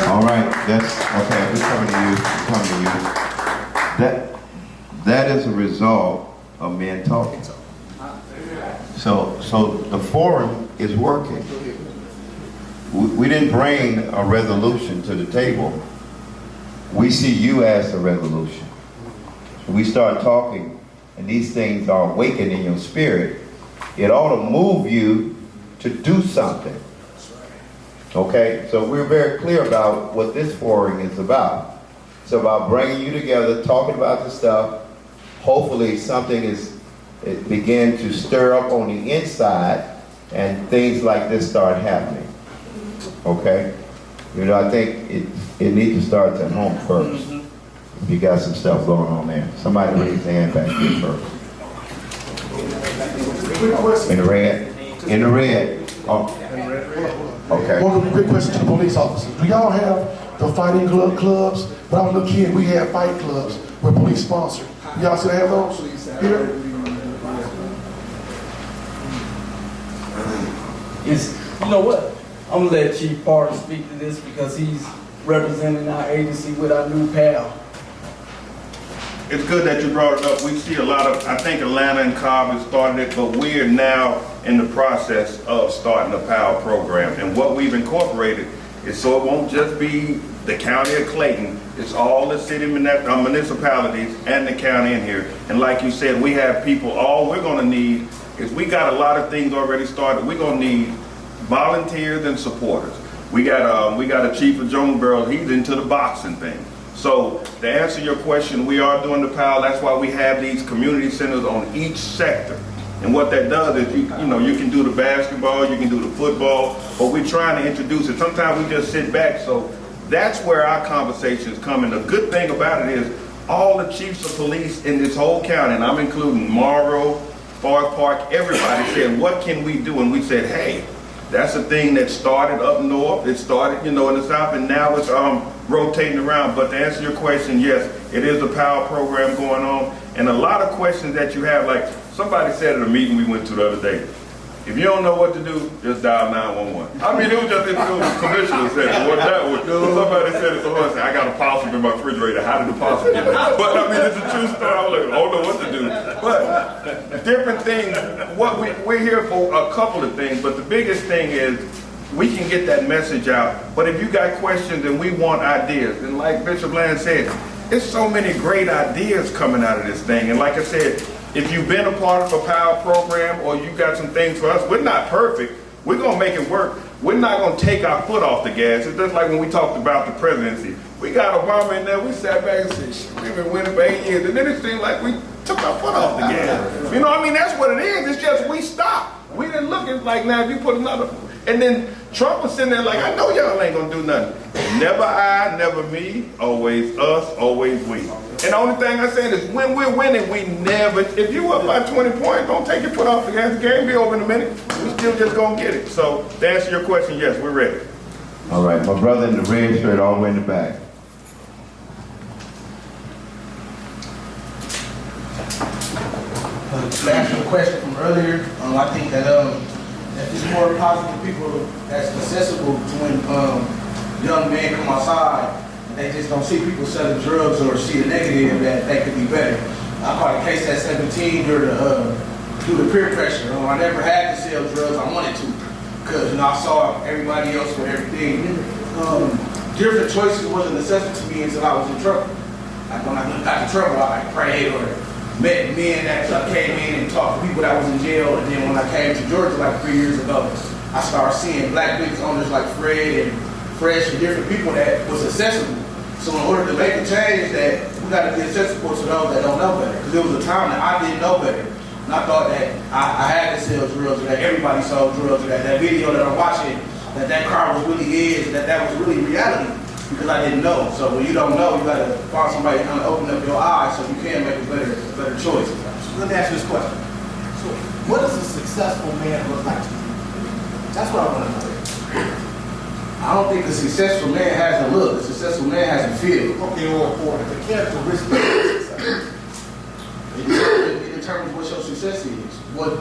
All right, that's okay. We're coming to you. That is a result of men talking. So the forum is working. We didn't bring a resolution to the table. We see you as the resolution. We start talking, and these things are awakened in your spirit. It ought to move you to do something. Okay, so we're very clear about what this forum is about. It's about bringing you together, talking about the stuff. Hopefully something it begin to stir up on the inside and things like this start happening. Okay? You know, I think it needs to start at home first. If you got some stuff going on there. Somebody raise their hand back here first. In the red? In the red. Oh. Okay. One quick question to the police officers. Do y'all have the fighting clubs? When I was a little kid, we had fight clubs where police sponsored. Y'all still have those here? Yes. You know what? I'm gonna let Chief Parker speak to this because he's representing our agency with our new pal. It's good that you brought it up. We see a lot of, I think Atlanta and Cobb has started it, but we're now in the process of starting a PAL program. And what we've incorporated is so it won't just be the county of Clayton, it's all the city municipalities and the county in here. And like you said, we have people, all we're gonna need is we got a lot of things already started. We're gonna need volunteers and supporters. We got a chief of Jonesboro, he's into the boxing thing. So to answer your question, we are doing the PAL. That's why we have these community centers on each sector. And what that does is, you can do the basketball, you can do the football, but we're trying to introduce it. Sometimes we just sit back. So that's where our conversations come. And the good thing about it is all the chiefs of police in this whole county, and I'm including Morrow, Forest Park, everybody said, what can we do? And we said, hey, that's a thing that started up north. It started, in the south, and now it's rotating around. But to answer your question, yes, it is a PAL program going on. And a lot of questions that you have, like somebody said at a meeting we went to the other day, if you don't know what to do, just dial 911. I mean, it was just, the commissioner said it. Somebody said it to us, I got a possum in my refrigerator. How did the possum get there? But I mean, it's a true story. I'm like, I don't know what to do. But different things, we're here for a couple of things, but the biggest thing is we can get that message out. But if you got questions and we want ideas, and like Bishop Land said, there's so many great ideas coming out of this thing. And like I said, if you've been a part of a PAL program or you got some things for us, we're not perfect. We're going to make it work. We're not going to take our foot off the gas. It's just like when we talked about the presidency. We got Obama in there. We sat back and said, we've been winning for 8 years. And then it seemed like we took our foot off the gas. That's what it is. It's just we stopped. We didn't look at like, now if you put another. And then Trump was sitting there like, I know y'all ain't gonna do nothing. Never I, never me, always us, always we. And the only thing I said is when we're winning, we never, if you up by 20 points, don't take your foot off the gas. The game be over in a minute. We still just gonna get it. So to answer your question, yes, we're ready. All right, my brother in the red shirt all the way in the back. To answer the question from earlier, I think that it's more positive people that's accessible to when young men come outside and they just don't see people selling drugs or see the negative that could be better. I caught a case at 17 due to peer pressure. I never had to sell drugs, I wanted to, because I saw everybody else with everything. Different choices wasn't accessible to me until I was in trouble. Like when I got in trouble, I prayed or met men that came in and talked to people that was in jail, and then when I came to Georgia like 3 years ago, I started seeing black business owners like Fred and Fresh and different people that was accessible. So in order to make a change, that we got to be accessible to those that don't know better. Because there was a time that I didn't know better, and I thought that I had to sell drugs, or that everybody sold drugs, or that video that I'm watching, that car was really is, that was really reality. Because I didn't know. So when you don't know, you gotta find somebody to kind of open up your eyes so you can make a better choice. So let me ask you this question. So what does a successful man look like to you? That's what I want to know. I don't think a successful man has a look. A successful man has a feel. Okay, or the characteristics of success. It determines what your success is. What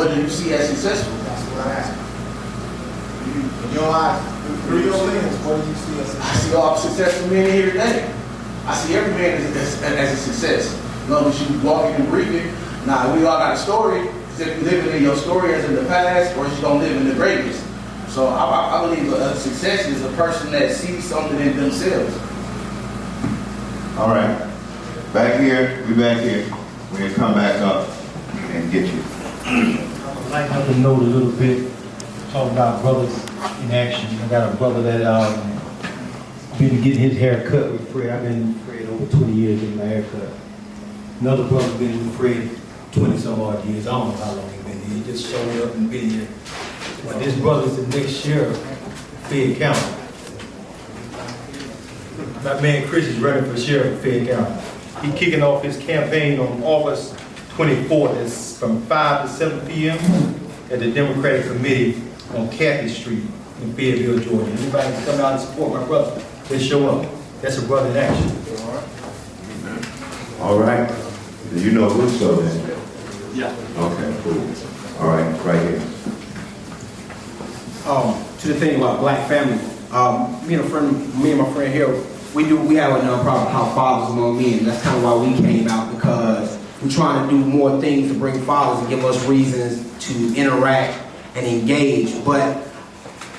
do you see as successful? That's what I'm asking. In your eyes, through your lens, what do you see as success? I see all successful men here today. I see every man as a success. As long as you walking and breathing. Now, we all got a story. If you're living in your story as in the past, or you don't live in the greatness. So I believe a success is a person that sees something in themselves. All right. Back here, we back here. We're gonna come back up and get you. I'd like to note a little bit, talk about brothers in action. I got a brother that been getting his hair cut with Fred. I've been with Fred over 20 years getting my hair cut. Another brother been with Fred 20 some odd years. I don't know how long he been here. He just showed up and been here. But this brother's the next sheriff of Fayette County. My man Chris is running for sheriff of Fayette County. He's kicking off his campaign on August 24th. It's from 5 to 7 p.m. at the Democratic Committee on Cathy Street in Fayetteville, Georgia. Anybody can come out and support my brother, they show up. That's a brother in action. All right. You know who's so then? Yeah. Okay, cool. All right, right here. To the thing about black family, me and my friend here, we have a nonprofit called Fathers Among Men. That's kind of why we came out, because we're trying to do more things to bring fathers and give us reasons to interact and engage. But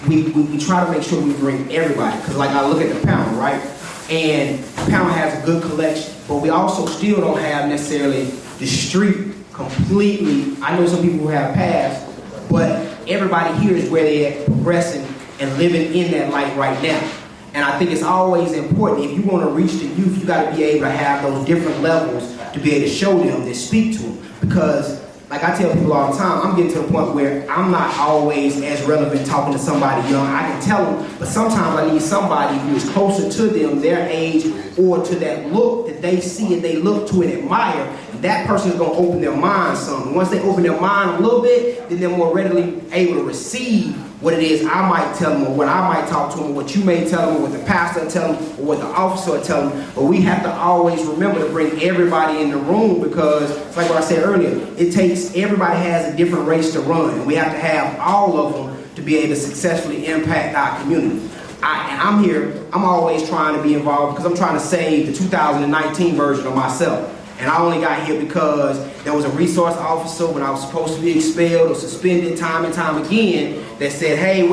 we try to make sure we bring everybody, because like I look at the panel, right? And the panel has a good collection, but we also still don't have necessarily the street completely. I know some people who have passed, but everybody here is where they're progressing and living in that light right now. And I think it's always important, if you want to reach the youth, you got to be able to have those different levels to be able to show them, to speak to them. Because, like I tell people all the time, I'm getting to the point where I'm not always as relevant talking to somebody young. I can tell them, but sometimes I need somebody who is closer to them, their age, or to that look that they see and they look to and admire. And that person is going to open their mind some. Once they open their mind a little bit, then they're more readily able to receive what it is I might tell them, or what I might talk to them, or what you may tell them, or what the pastor will tell them, or what the officer will tell them. But we have to always remember to bring everybody in the room, because it's like what I said earlier, everybody has a different race to run, and we have to have all of them to be able to successfully impact our community. And I'm here, I'm always trying to be involved, because I'm trying to save the 2019 version of myself. And I only got here because there was a resource officer when I was supposed to be expelled or suspended time and time again that said, hey,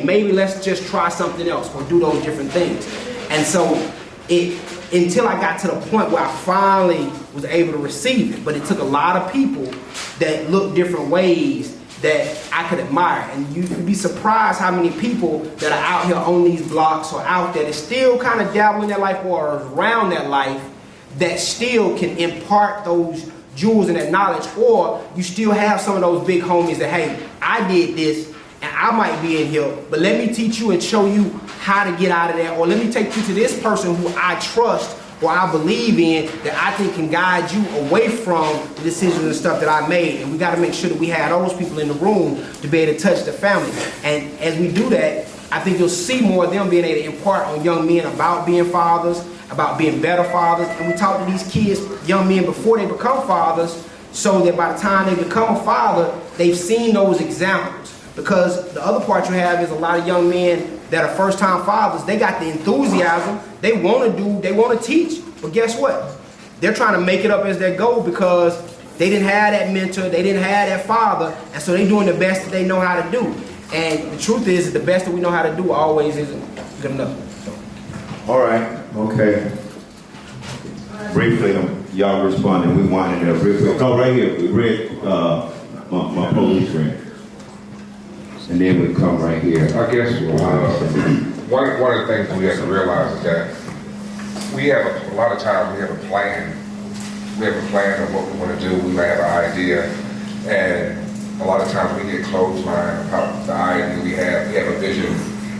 maybe let's just try something else or do those different things. And so until I got to the point where I finally was able to receive it, but it took a lot of people that looked different ways that I could admire. And you'd be surprised how many people that are out here on these blocks or out there that still kind of dabble in their life or around their life, that still can impart those jewels and that knowledge. Or you still have some of those big homies that, hey, I did this and I might be in here, but let me teach you and show you how to get out of that, or let me take you to this person who I trust or I believe in that I think can guide you away from the decisions and stuff that I made. And we got to make sure that we have those people in the room to be able to touch the family. And as we do that, I think you'll see more of them being able to impart on young men about being fathers, about being better fathers. And we talk to these kids, young men, before they become fathers, so that by the time they become a father, they've seen those examples. Because the other part you have is a lot of young men that are first-time fathers. They got the enthusiasm. They want to do, they want to teach. But guess what? They're trying to make it up as they go because they didn't have that mentor, they didn't have that father, and so they're doing the best that they know how to do. And the truth is that the best that we know how to do always isn't good enough. All right, okay. Briefly, y'all responding, we wanted to briefly. Go right here, we read my police ring. And then we come right here. I guess one of the things we have to realize is that we have a lot of times we have a plan. We have a plan of what we want to do. We might have an idea, and a lot of times we get clotheslined about the idea we have. We have a vision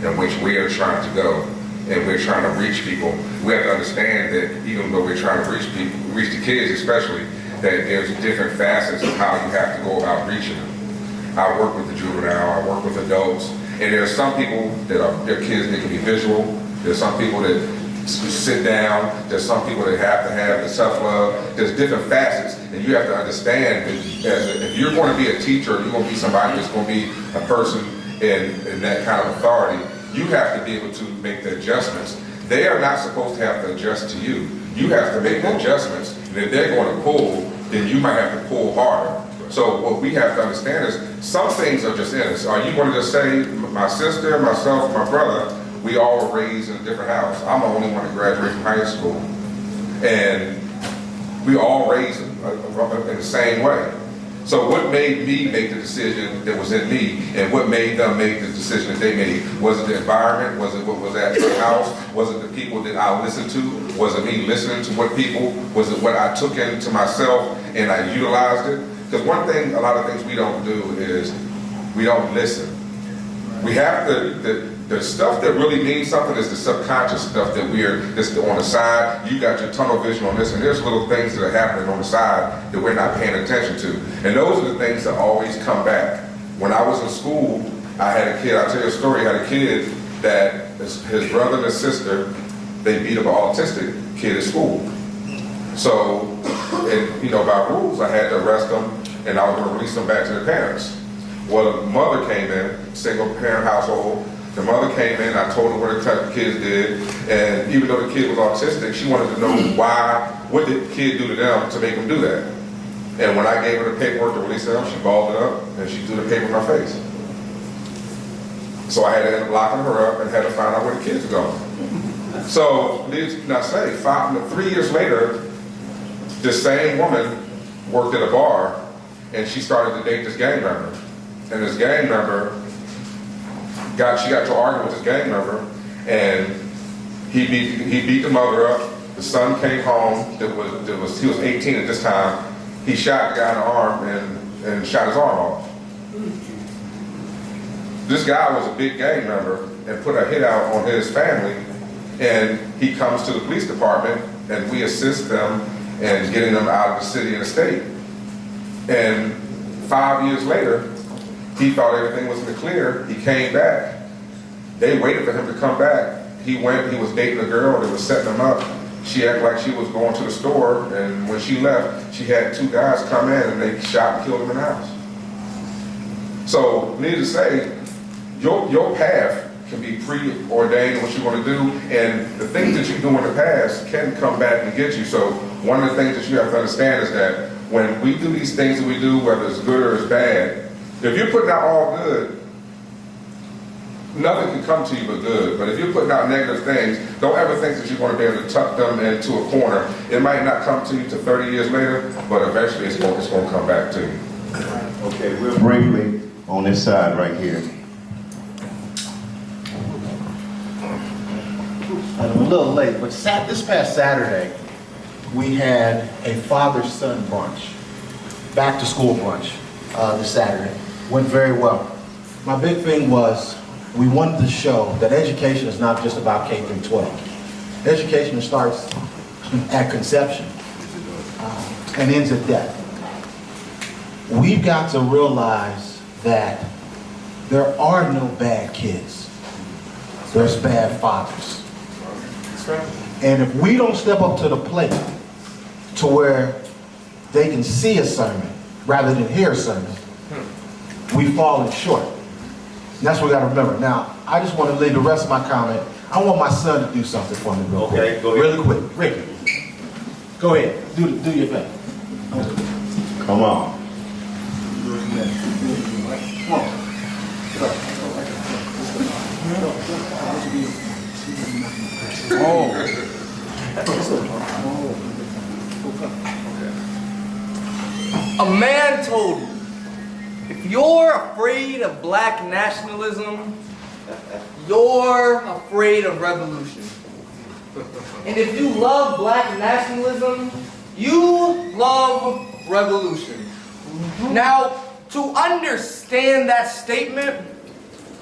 in which we are trying to go, and we're trying to reach people. We have to understand that even though we're trying to reach people, reach the kids especially, that there's different facets of how you have to go about reaching them. I work with the juvenile, I work with adults, and there are some people that are, their kids, they can be visual. There's some people that sit down. There's some people that have to have the self-love. There's different facets, and you have to understand that if you're going to be a teacher, you're going to be somebody that's going to be a person in that kind of authority, you have to be able to make the adjustments. They are not supposed to have to adjust to you. You have to make the adjustments, and if they're going to pull, then you might have to pull harder. So what we have to understand is some things are just in us. Are you going to just say, my sister, myself, my brother, we all were raised in a different house. I'm the only one to graduate from high school. And we all raised in the same way. So what made me make the decision that was in me, and what made them make the decision that they made? Was it the environment? Was it what was at the house? Was it the people that I listened to? Was it me listening to what people? Was it what I took into myself and I utilized it? Because one thing, a lot of things we don't do is we don't listen. We have the stuff that really means something is the subconscious stuff that that's on the side. You got your tunnel vision on this, and there's little things that are happening on the side that we're not paying attention to. And those are the things that always come back. When I was in school, I had a kid, I'll tell you a story, I had a kid that his brother and his sister, they beat up an autistic kid at school. So, and you know, by rules, I had to arrest them, and I was going to release them back to their parents. Well, the mother came in, single parent household. The mother came in, I told her what the type of kids did, and even though the kid was autistic, she wanted to know what did the kid do to them to make them do that. And when I gave her the paperwork to release them, she balled it up, and she threw the paper in my face. So I had to end up locking her up and had to find out where the kids were going. So, needless to not say, 3 years later, this same woman worked at a bar, and she started to date this gang member. And this gang member, she got to arguing with this gang member, and he beat the mother up. The son came home, he was 18 at this time. He shot the guy in the arm and shot his arm off. This guy was a big gang member and put a hit out on his family, and he comes to the police department, and we assist them in getting them out of the city and the state. And 5 years later, he thought everything was in the clear. He came back. They waited for him to come back. He went, he was dating a girl that was setting him up. She acted like she was going to the store, and when she left, she had 2 guys come in and they shot and killed him in the house. So, needless to say, your path can be preordained what you want to do, and the things that you do in the past can come back and get you. So one of the things that you have to understand is that when we do these things that we do, whether it's good or it's bad, if you're putting out all good, nothing can come to you but good. But if you're putting out negative things, don't ever think that you're going to be able to tuck them into a corner. It might not come to you till 30 years later, but eventually it's going to come back to you. Okay, real briefly on this side right here. I'm a little late, but this past Saturday, we had a father-son brunch, back-to-school brunch this Saturday. Went very well. My big thing was we wanted to show that education is not just about K through 12. Education starts at conception and ends at death. We've got to realize that there are no bad kids. There's bad fathers. And if we don't step up to the plate to where they can see a sermon rather than hear a sermon, we've fallen short. And that's what we got to remember. Now, I just want to leave the rest of my comment. I want my son to do something for me real quick. go ahead. Really quick. Ricky, go ahead. Do your thing. Come on. A man told me, if you're afraid of black nationalism, you're afraid of revolution. And if you love black nationalism, you love revolution. Now, to understand that statement,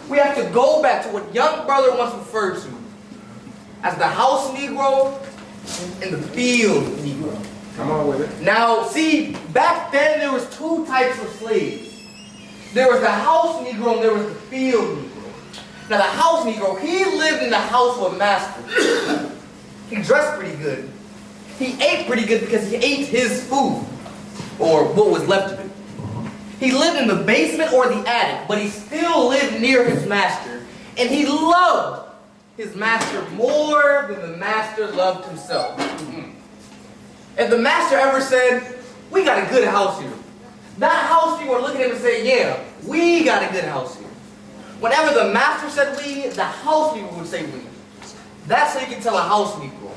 we have to go back to what Young Brother once referred to as the house Negro and the field Negro. Come on with it. Now, see, back then there was two types of slaves. There was the house Negro and there was the field Negro. Now, the house Negro, he lived in the house of a master. He dressed pretty good. He ate pretty good because he ate his food, or what was left of it. He lived in the basement or the attic, but he still lived near his master. And he loved his master more than the master loved himself. If the master ever said, we got a good house here, that house people would look at him and say, yeah, we got a good house here. Whenever the master said we, the house people would say we. That's how you can tell a house Negro.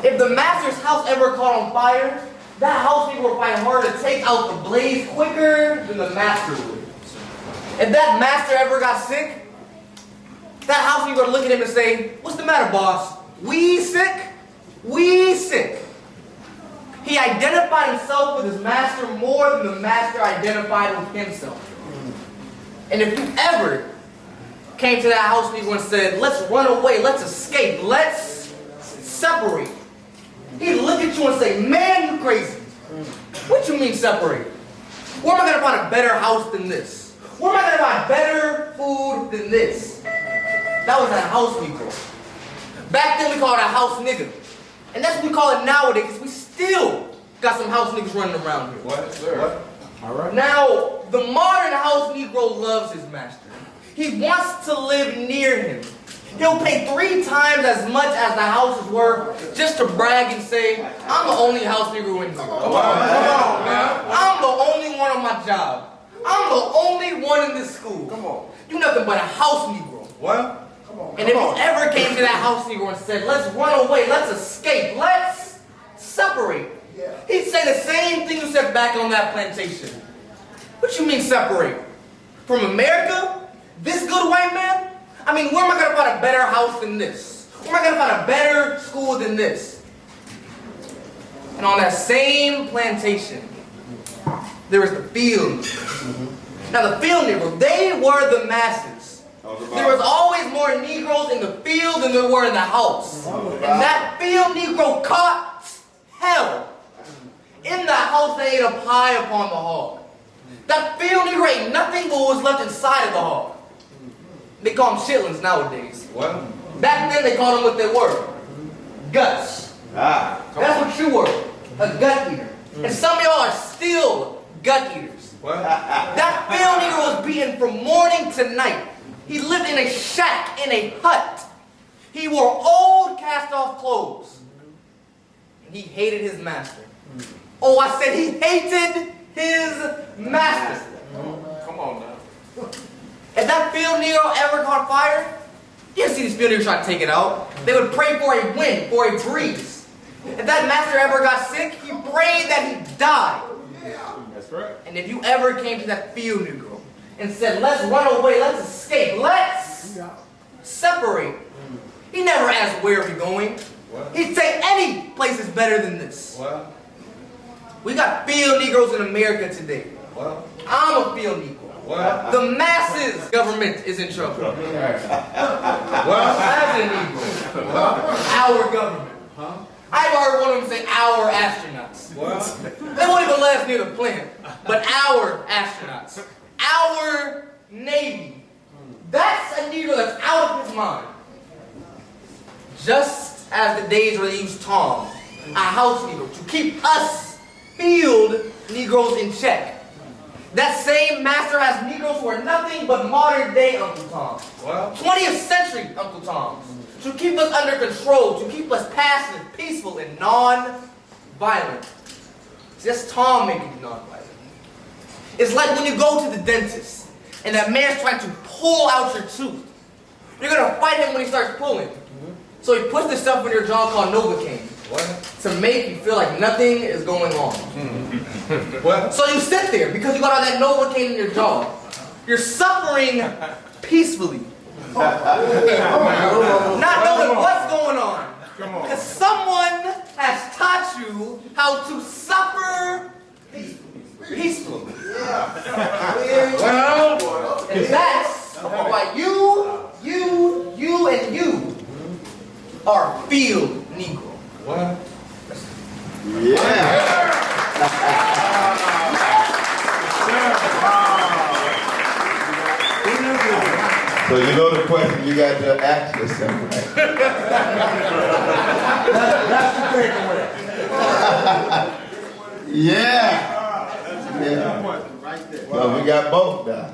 If the master's house ever caught on fire, that house people would find harder to take out the blaze quicker than the master would. If that master ever got sick, that house people would look at him and say, what's the matter, boss? We sick? We sick. He identified himself with his master more than the master identified with himself. And if you ever came to that house Negro and said, let's run away, let's escape, let's separate, he'd look at you and say, man, you crazy. What you mean separate? Where am I going to find a better house than this? Where am I going to find better food than this? That was a house Negro. Back then we called it a house nigga. And that's what we call it nowadays, because we still got some house niggas running around here. What, sir? What? All right. Now, the modern house Negro loves his master. He wants to live near him. He'll pay 3 times as much as the house is worth just to brag and say, I'm the only house Negro in here. Come on, man. I'm the only one on my job. I'm the only one in this school. Come on. You nothing but a house Negro. What? And if you ever came to that house Negro and said, let's run away, let's escape, let's separate, he'd say the same thing you said back on that plantation. What you mean separate? From America? This good white man? I mean, where am I going to find a better house than this? Where am I going to find a better school than this? And on that same plantation, there was the field. Now the field Negro, they were the masses. There was always more Negroes in the field than there were in the house. And that field Negro caught hell. In the house they ate up high upon the hog. That field Negro ate nothing but what was left inside of the hog. They call them chitlins nowadays. What? Back then they called them what they were. Guts. That's what you were. A gut eater. And some of y'all are still gut eaters. What? That field Negro was beaten from morning to night. He lived in a shack, in a hut. He wore old cast-off clothes. And he hated his master. Oh, I said he hated his master. Come on now. If that field Negro ever caught fire, you didn't see these field Negroes try to take it out. They would pray for a wind, for a breeze. If that master ever got sick, he prayed that he died. That's right. And if you ever came to that field Negro and said, let's run away, let's escape, let's separate, he never asked where are we going. What? He'd say any place is better than this. What? We got field Negroes in America today. What? I'm a field Negro. The masses government is in trouble. Well, as a Negro, our government. I've heard one of them say our astronauts. They won't even let us near the planet. But our astronauts, our Navy. That's a Negro that's out of his mind. Just as the days where they used Tom, a house Negro, to keep us field Negroes in check. That same master has Negroes who are nothing but modern day Uncle Tom. 20th century Uncle Toms. To keep us under control, to keep us passive, peaceful, and non-violent. See, that's Tom making you non-violent. It's like when you go to the dentist and that man's trying to pull out your tooth. You're gonna fight him when he starts pulling. So he puts this stuff in your jaw called Novocaine. To make you feel like nothing is going on. So you sit there because you got all that Novocaine in your jaw. You're suffering peacefully. Not knowing what's going on. Because someone has taught you how to suffer peacefully. Well, and that's why you and you are field Negro. What? So you know the question you got to ask yourself, right? That's the takeaway. Well, we got both now.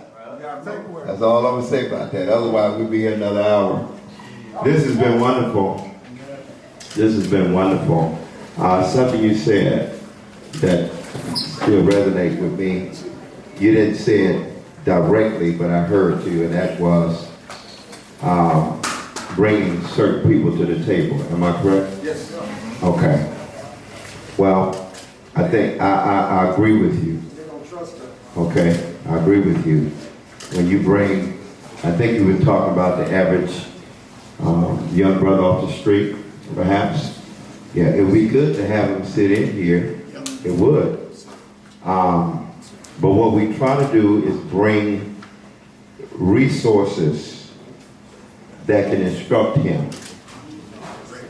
That's all I'm gonna say about that. Otherwise, we'll be here another hour. This has been wonderful. This has been wonderful. Something you said that still resonates with me. You didn't say it directly, but I heard you, and that was bringing certain people to the table. Am I correct? Yes, sir. Okay. Well, I think I agree with you. They don't trust us. Okay, I agree with you. When you bring, I think you were talking about the average young brother off the street, perhaps. Yeah, it would be good to have him sit in here. It would. But what we try to do is bring resources that can instruct him.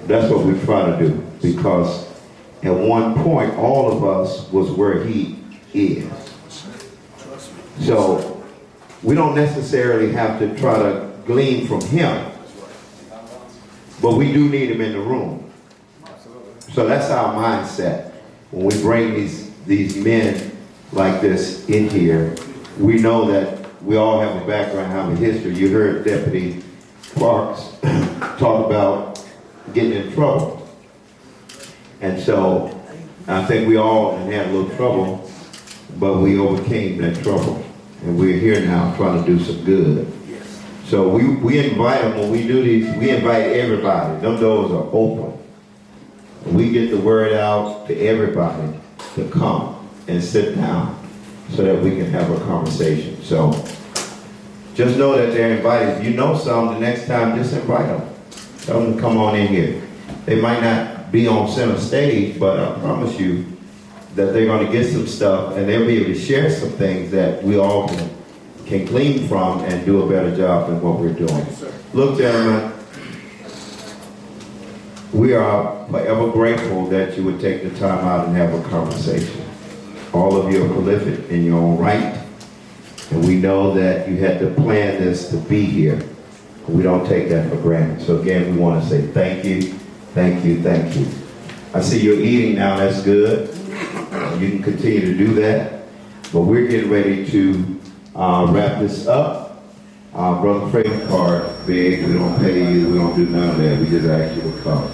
That's what we try to do, because at one point, all of us was where he is. So we don't necessarily have to try to glean from him, but we do need him in the room. So that's our mindset. When we bring these men like this in here, we know that we all have a background, have a history. You heard Deputy Parks talk about getting in trouble. And so I think we all had a little trouble, but we overcame that trouble. And we're here now trying to do some good. So we invite them, when we do these, we invite everybody. Them doors are open. We get the word out to everybody to come and sit down so that we can have a conversation. So just know that they're invited. If you know some, the next time just invite them. Tell them to come on in here. They might not be on center stage, but I promise you that they're going to get some stuff and they'll be able to share some things that we all can glean from and do a better job than what we're doing. Look, gentlemen, we are forever grateful that you would take the time out and have a conversation. All of you are prolific in your own right, and we know that you had to plan this to be here. We don't take that for granted. So again, we want to say thank you, thank you, thank you. I see you're eating now, that's good. You can continue to do that. But we're getting ready to wrap this up. Brother Fred card big, we don't pay you, we don't do none of that. We just ask you to come.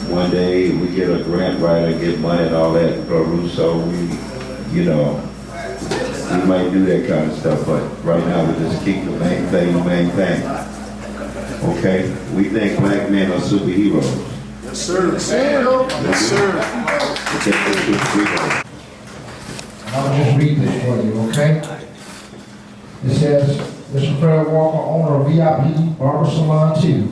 One day we get a grant writer, get money and all that, Brother Russo, we might do that kind of stuff, but right now we just keep the main thing. Okay? We think black men are superheroes. Yes, sir. Yes, sir. I'll just read this for you, okay? It says, Mr. Fred Walker, owner of VIP Barber Salon 2.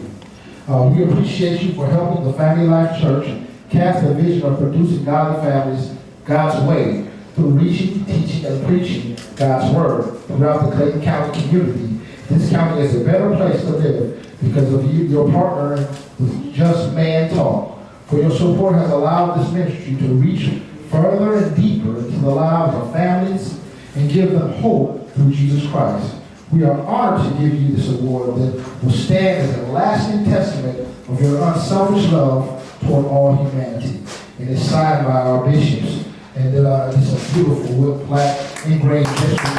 We appreciate you for helping the Family Life Church cast a vision of producing godly families God's way through reaching, teaching, and preaching God's word throughout the Clayton County community. This county is a better place to live because of you, your partner with Just Man Talk. For your support has allowed this ministry to reach further and deeper into the lives of families and give them hope through Jesus Christ. We are honored to give you this award that will stand as a lasting testament of your unselfish love toward all humanity. And it's signed by our bishops. And it's a beautiful wood plaque engraved just for you.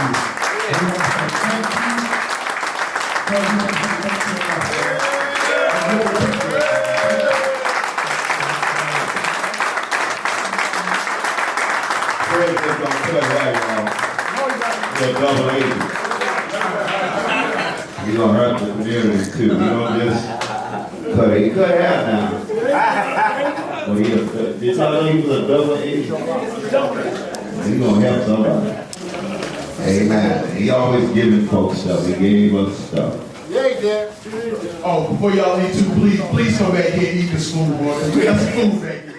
We want to say thank you. President's gonna cut right now. You're a double agent. You're gonna hurt the community too. You don't just cut it. He cut hair now. Well, did you know he was a double agent? He's gonna help somebody. Amen. He always giving folks stuff. He gave us stuff. Yeah, Dad. Oh, before y'all leave too, please come back here and eat the smooth water. We got some food back here.